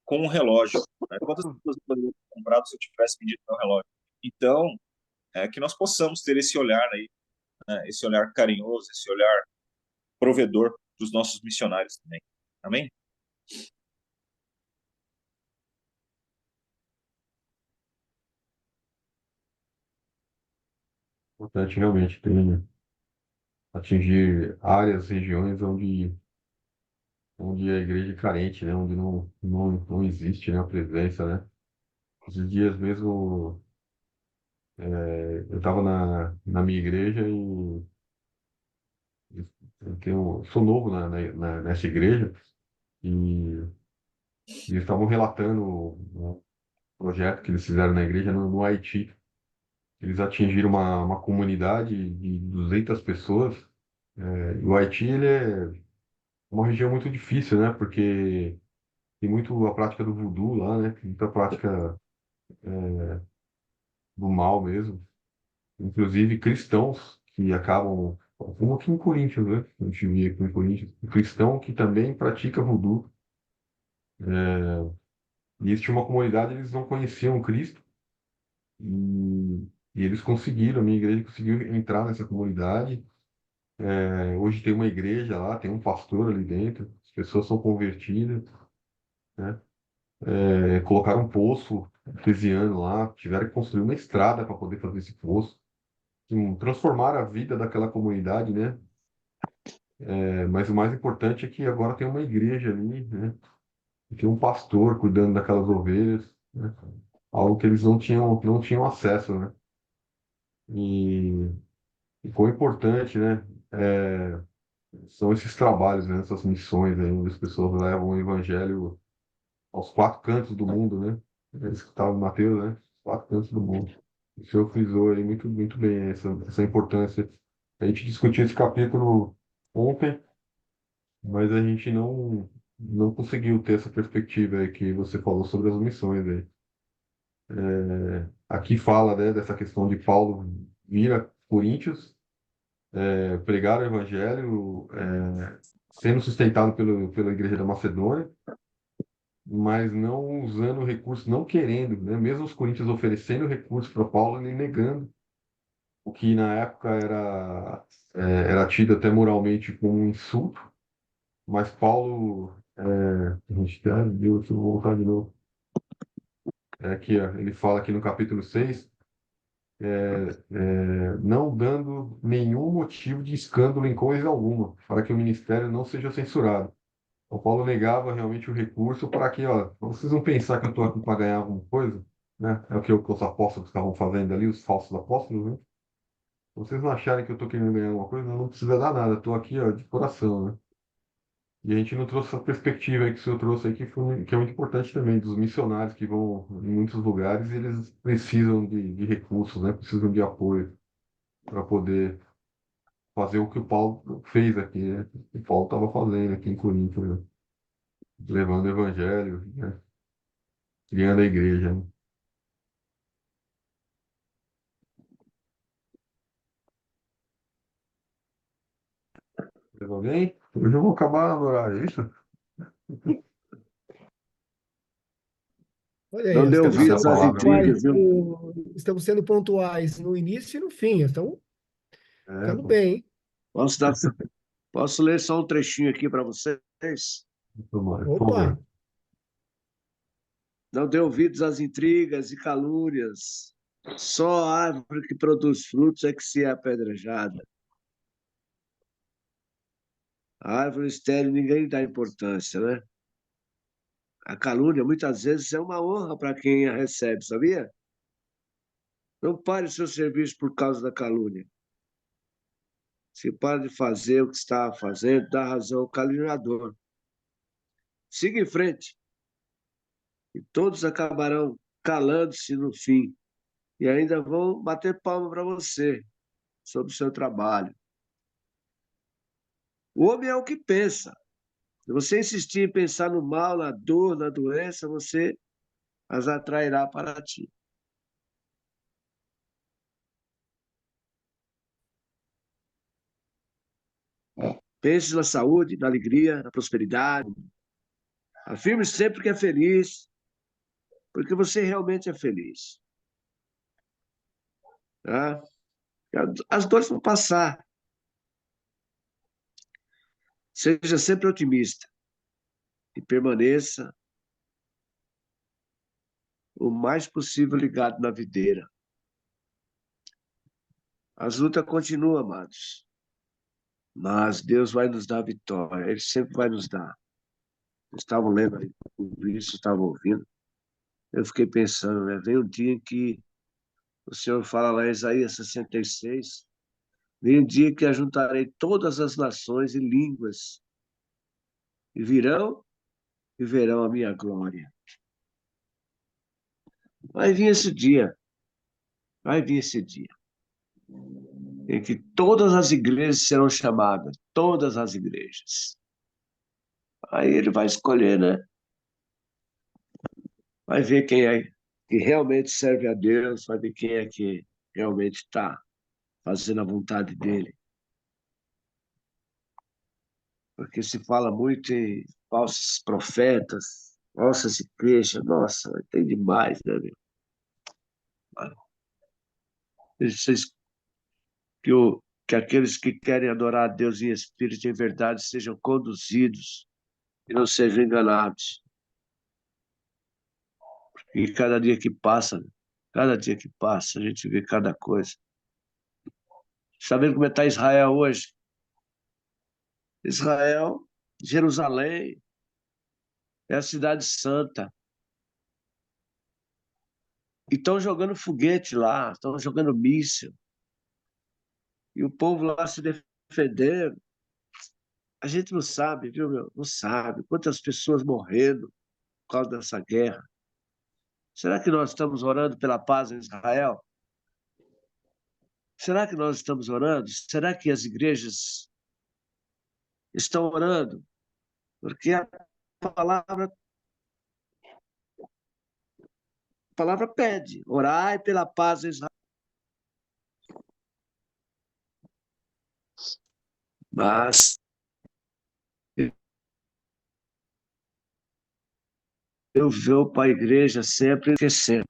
com um relógio, né? Quantas pessoas eu poderia ter comprado se eu tivesse vendido meu relógio? Então, que nós possamos ter esse olhar aí, né? Esse olhar carinhoso, esse olhar provedor dos nossos missionários também. Amém? Importante realmente tem atingir áreas, regiões onde a igreja é carente, né? Onde não existe, né, a presença, né? Esses dias mesmo Eu estava na minha igreja sou novo nessa igreja e eles estavam relatando um projeto que eles fizeram na igreja no Haiti. Eles atingiram uma comunidade de 200 pessoas. E o Haiti, ele é uma região muito difícil, né? Porque tem muito a prática do voodoo lá, né? Tem muita prática do mal mesmo. Inclusive cristãos que acabam, como aqui em Corinthians, né? A gente via aqui em Corinthians, um cristão que também pratica voodoo. E eles tinham uma comunidade, eles não conheciam Cristo. E, e eles conseguiram, a minha igreja conseguiu entrar nessa comunidade. Hoje tem uma igreja lá, tem um pastor ali dentro, as pessoas são convertidas, né? Colocaram um poço artesiano lá, tiveram que construir uma estrada para poder fazer esse poço. Transformaram a vida daquela comunidade, né? Mas o mais importante é que agora tem uma igreja ali, né? E tem um pastor cuidando daquelas ovelhas, né? Algo que eles não tinham acesso, né? E, e quão importante, né? São esses trabalhos, né? Essas missões aí, onde as pessoas levam o evangelho aos quatro cantos do mundo, né? Eles que estavam em Mateus, né? Os quatro cantos do mundo. O senhor frisou aí muito, muito bem essa importância. A gente discutiu esse capítulo ontem, mas a gente não conseguiu ter essa perspectiva aí que você falou sobre as missões aí. Aqui fala, né, dessa questão de Paulo vir a Coríntios, pregar o evangelho, sendo sustentado pela igreja da Macedônia, mas não usando recursos, não querendo, né? Mesmo os coríntios oferecendo recursos para Paulo, ele negando, o que na época era tido até moralmente como um insulto, mas Paulo, a gente, Deus, deixa eu voltar de novo, aqui, ó, ele fala aqui no capítulo 6, não dando nenhum motivo de escândalo em coisa alguma, para que o ministério não seja censurado. O Paulo negava realmente o recurso para que, ó, vocês vão pensar que eu estou aqui para ganhar alguma coisa, né? É o que os apóstolos estavam fazendo ali, os falsos apóstolos, né? Vocês não acharem que eu estou querendo ganhar alguma coisa, não precisa dar nada, estou aqui, ó, de coração, né? E a gente não trouxe essa perspectiva aí que o senhor trouxe aí, que é muito importante também, dos missionários que vão em muitos lugares e eles precisam de recursos, né? Precisam de apoio para poder fazer o que o Paulo fez aqui, né? O que o Paulo estava fazendo aqui em Coríntios, né? Levando o evangelho, né? Criando a igreja, né? Tudo bem? Hoje eu vou acabar no horário, é isso? Olha aí, Não deu estamos Cada sendo ouvidos às palavra pontuais intrigas, bonita. viu? estamos sendo pontuais no início e no fim, estão ficando Pô, bem, hein? Posso dar, posso ler só um trechinho aqui para vocês? por Opa, favor. Não dê ouvidos às intrigas e calúnias. Só a árvore que produz frutos é que se é apedrejada. A árvore estéril ninguém dá importância, né? A calúnia muitas vezes é uma honra para quem a recebe, sabia? Não pare o seu serviço por causa da calúnia. Se para de fazer o que está fazendo, dá razão ao caluniador. Siga em frente e todos acabarão calando-se no fim e ainda vão bater palma para você sobre o seu trabalho. O homem é o que pensa. Se você insistir em pensar no mal, na dor, na doença, você as atrairá para ti. Pense na saúde, na alegria, na prosperidade. Afirme sempre que é feliz, porque você realmente é feliz. Tá? As dores vão passar. Seja sempre otimista e permaneça o mais possível ligado na videira. As lutas continuam, amados, mas Deus vai nos dar vitória. Ele sempre vai nos dar. Estavam lendo aí tudo isso, estavam ouvindo. Eu fiquei pensando, né? Vem um dia em que O Senhor fala lá em Isaías 66, vem um dia que ajuntarei todas as nações e línguas, e virão e verão a minha glória. Vai vir esse dia, vai vir esse dia, em que todas as igrejas serão chamadas, todas as igrejas. Aí ele vai escolher, né? Vai ver quem é que realmente serve a Deus, vai ver quem é que realmente está fazendo a vontade dele. Porque se fala muito em falsos profetas, falsas igrejas, nossa, tem demais, né, meu? Vocês, que aqueles que querem adorar a Deus em espírito e em verdade sejam conduzidos e não sejam enganados. E cada dia que passa, a gente vê cada coisa. Está vendo como está Israel hoje? Israel, Jerusalém, é a cidade santa. E estão jogando foguete lá, estão jogando míssil. E o povo lá se defendendo. A gente não sabe, viu, meu? Não sabe quantas pessoas morrendo por causa dessa guerra. Será que nós estamos orando pela paz em Israel? Será que nós estamos orando? Será que as igrejas estão orando? Porque a palavra pede, orai pela paz em Israel. Mas eu vou para a igreja sempre esquecendo.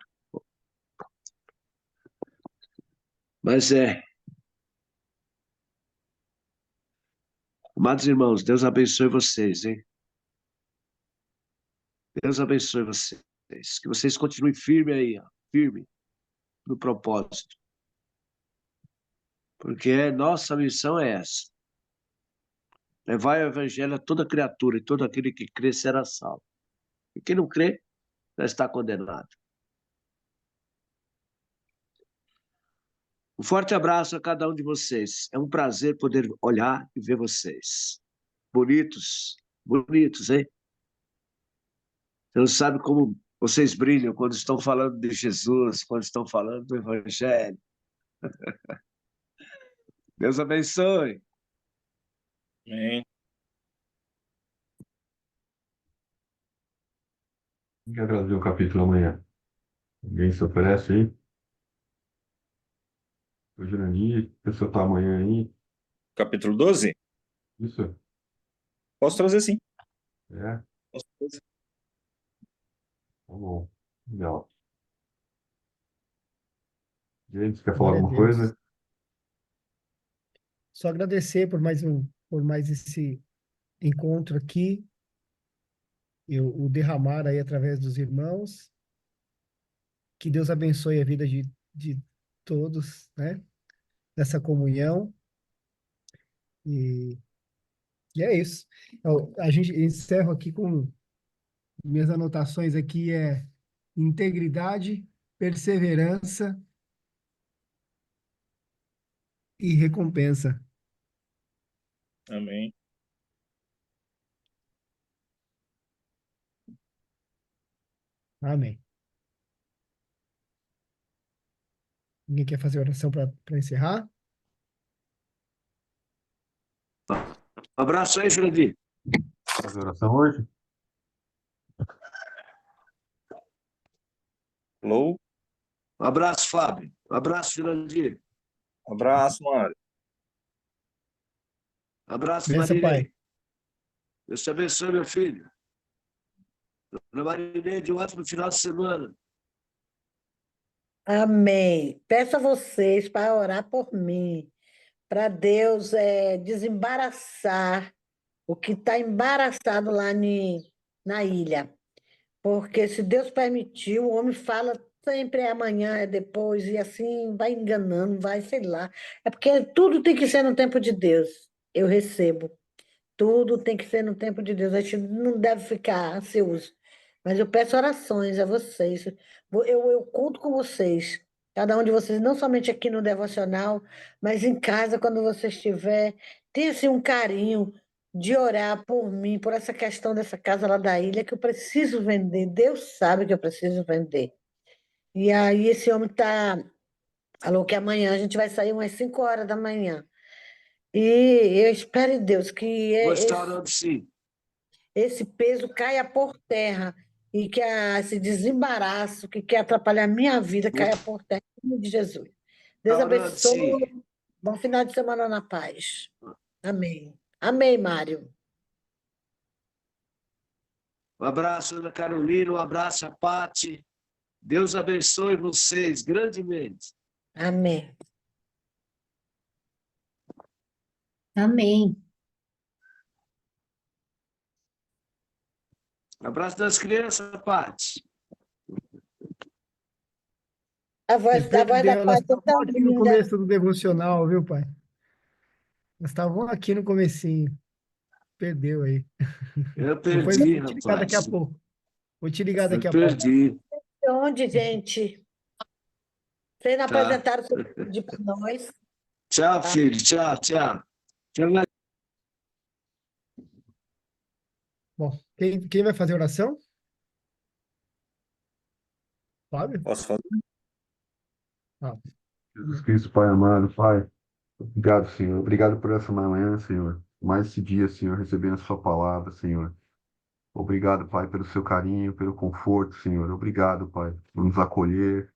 Mas amados irmãos, Deus abençoe vocês, hein? Deus abençoe vocês. Que vocês continuem firme aí, ó, firme no propósito. Porque nossa missão é essa. Levar o evangelho a toda criatura e todo aquele que crê será salvo. E quem não crê já está condenado. Um forte abraço a cada um de vocês. É um prazer poder olhar e ver vocês. Bonitos, bonitos, hein? Você não sabe como vocês brilham quando estão falando de Jesus, quando estão falando do Evangelho. Deus abençoe. Amém. Quem quer trazer o capítulo amanhã? Alguém se oferece aí? O Jurandir, a pessoa está amanhã aí? Capítulo 12? Isso? Posso trazer sim. É? Posso trazer. Tá bom. Legal. Gente, quer falar Glória a alguma Deus. coisa? Só agradecer por mais esse encontro aqui, o derramar aí através dos irmãos. Que Deus abençoe a vida de todos, né? Nessa comunhão. E, e é isso. Então, a gente encerra aqui com minhas anotações aqui integridade, perseverança e recompensa. Amém. Amém. Ninguém quer fazer oração para encerrar? Um abraço aí, Jurandir. Fazer oração hoje? Alô? Um abraço, Fábio. Um abraço, Jurandir. Abraço, Mário. Um abraço, Benção, Marinei. Pai. Deus te abençoe, meu filho. Dona Marinei, de um ótimo final de semana. Amém. Peço a vocês para orar por mim, para Deus desembaraçar o que está embaraçado lá na ilha. Porque se Deus permitiu, o homem fala sempre é amanhã, é depois, e assim vai enganando, vai, sei lá. É porque tudo tem que ser no tempo de Deus. Eu recebo. Tudo tem que ser no tempo de Deus. A gente não deve ficar ansioso. Mas eu peço orações a vocês. Eu conto com vocês. Cada um de vocês, não somente aqui no devocional, mas em casa, quando você estiver, tenha assim, um carinho de orar por mim, por essa questão dessa casa lá da ilha, que eu preciso vender. Deus sabe que eu preciso vender. E aí esse homem falou que amanhã a gente vai sair umas 5 horas da manhã. E eu espero em Deus que Vou esse, estar orando sim. esse peso caia por terra e que esse desembaraço que quer atrapalhar a minha vida Vou caia por terra, em nome de Jesus. Deus estar orando sim. abençoe. Bom final de semana na paz. Amém. Amém, Mário. Um abraço, Ana Carolina, um abraço a Pati. Deus abençoe vocês grandemente. Amém. Amém. Abraço das crianças, Pati. Você A voz da perdeu, elas paz é estavam tão aqui no linda. começo do devocional, viu, pai? Elas estavam aqui no comecinho. Perdeu aí. Eu Depois eu perdi, vou te ligar daqui a rapaz. pouco. Vou te ligar Eu daqui a pouco. perdi. Onde, gente? Vocês não Tá. apresentaram o seu vídeo para nós? Tchau, Tá? filho. Tchau, tchau. Tchau. Bom, quem vai fazer a oração? Fábio? Posso fazer? Ah, Jesus Cristo, Pai amado, Pai. Obrigado, Senhor. Obrigado por essa manhã, Senhor. Mais esse dia, Senhor, recebendo a sua palavra, Senhor. Obrigado, Pai, pelo seu carinho, pelo conforto, Senhor. Obrigado, Pai, por nos acolher,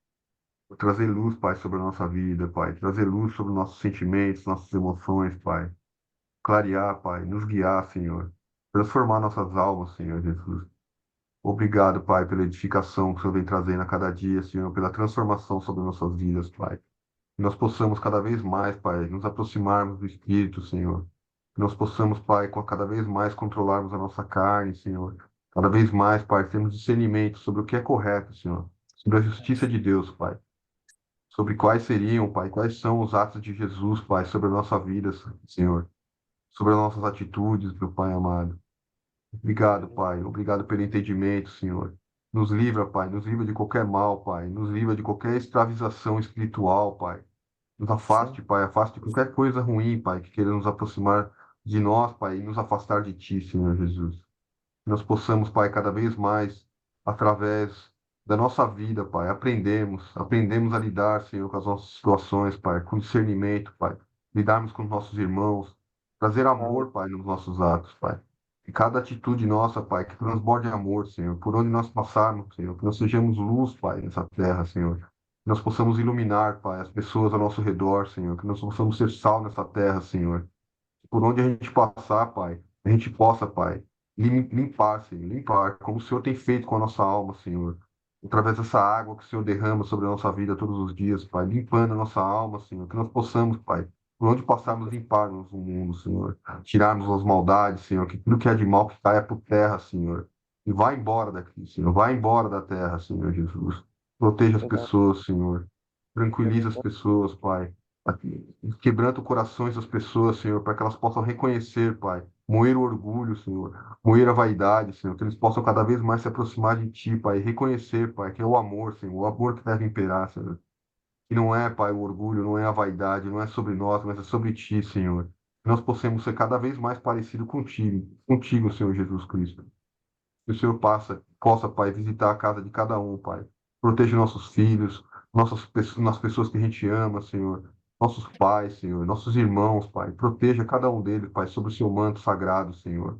por trazer luz, Pai, sobre a nossa vida, Pai. Trazer luz sobre nossos sentimentos, nossas emoções, Pai. Clarear, Pai, nos guiar, Senhor. Transformar nossas almas, Senhor Jesus. Obrigado, Pai, pela edificação que o Senhor vem trazendo a cada dia, Senhor, pela transformação sobre nossas vidas, Pai. Que nós possamos cada vez mais, Pai, nos aproximarmos do Espírito, Senhor. Que nós possamos, Pai, cada vez mais controlarmos a nossa carne, Senhor. Cada vez mais, Pai, termos discernimento sobre o que é correto, Senhor. Sobre a justiça de Deus, Pai. Sobre quais seriam, Pai, quais são os atos de Jesus, Pai, sobre a nossa vida, Senhor. Sobre as nossas atitudes, meu Pai amado. Obrigado, Pai. Obrigado pelo entendimento, Senhor. Nos livra, Pai. Nos livra de qualquer mal, Pai. Nos livra de qualquer escravização espiritual, Pai. Nos afaste, Pai. Afaste qualquer coisa ruim, Pai, que queira nos aproximar de nós, Pai, e nos afastar de Ti, Senhor Jesus. Que nós possamos, Pai, cada vez mais, através da nossa vida, Pai, aprendemos a lidar, Senhor, com as nossas situações, Pai, com discernimento, Pai. Lidarmos com os nossos irmãos, trazer amor, Pai, nos nossos atos, Pai. E cada atitude nossa, Pai, que transborde amor, Senhor, por onde nós passarmos, Senhor, que nós sejamos luz, Pai, nessa terra, Senhor. Que nós possamos iluminar, Pai, as pessoas ao nosso redor, Senhor. Que nós possamos ser sal nessa terra, Senhor. Que por onde a gente passar, Pai, a gente possa, Pai, limpar, Senhor, limpar, como o Senhor tem feito com a nossa alma, Senhor. Através dessa água que o Senhor derrama sobre a nossa vida todos os dias, Pai, limpando a nossa alma, Senhor. Que nós possamos, Pai, por onde passarmos, limparmos o mundo, Senhor. Tirarmos as maldades, Senhor. Que tudo que é de mal que caia por terra, Senhor. E vá embora daqui, Senhor. Vá embora da terra, Senhor Jesus. Proteja as pessoas, Senhor. Tranquiliza as pessoas, Pai. Quebranta os corações das pessoas, Senhor, para que elas possam reconhecer, Pai. Moer o orgulho, Senhor. Moer a vaidade, Senhor. Que eles possam cada vez mais se aproximar de Ti, Pai. E reconhecer, Pai, que é o amor, Senhor. O amor que deve imperar, Senhor. Que não é, Pai, o orgulho, não é a vaidade, não é sobre nós, mas é sobre Ti, Senhor. Que nós possamos ser cada vez mais parecidos contigo, Senhor Jesus Cristo. Que o Senhor possa, Pai, visitar a casa de cada um, Pai. Proteja nossos filhos, nas pessoas que a gente ama, Senhor. Nossos pais, Senhor. Nossos irmãos, Pai. Proteja cada um deles, Pai, sob o seu manto sagrado, Senhor.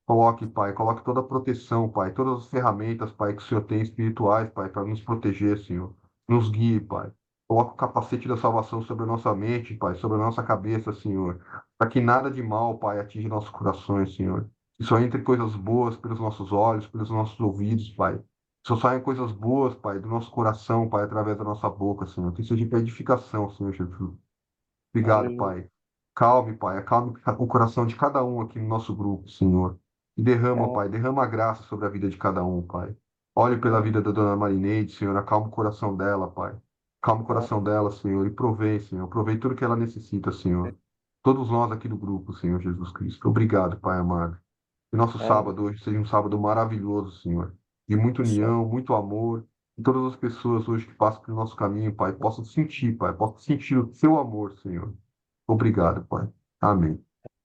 Coloque, Pai, coloque toda a proteção, Pai. Todas as ferramentas, Pai, que o Senhor tem espirituais, Pai, para nos proteger, Senhor. Nos guie, Pai. Coloque o capacete da salvação sobre a nossa mente, Pai, sobre a nossa cabeça, Senhor. Para que nada de mal, Pai, atinja nossos corações, Senhor. Que só entre coisas boas pelos nossos olhos, pelos nossos ouvidos, Pai. Que só saiam coisas boas, Pai, do nosso coração, Pai, através da nossa boca, Senhor. Que seja para edificação, Senhor Jesus. Obrigado, Pai. Calme, Pai. Acalme o coração de cada um aqui no nosso grupo, Senhor. E derrama, Pai, derrama a graça sobre a vida de cada um, Pai. Olhe pela vida da dona Marineide, Senhor. Acalma o coração dela, Pai. Calma o coração dela, Senhor. E provei, Senhor. Provei tudo que ela necessita, Senhor. Todos nós aqui do grupo, Senhor Jesus Cristo. Obrigado, Pai amado. Que nosso sábado hoje seja um sábado maravilhoso, Senhor. De muita união, muito amor, que todas as pessoas hoje que passam pelo nosso caminho, Pai, possam sentir, Pai, possam sentir o Seu amor, Senhor. Obrigado, Pai. Amém.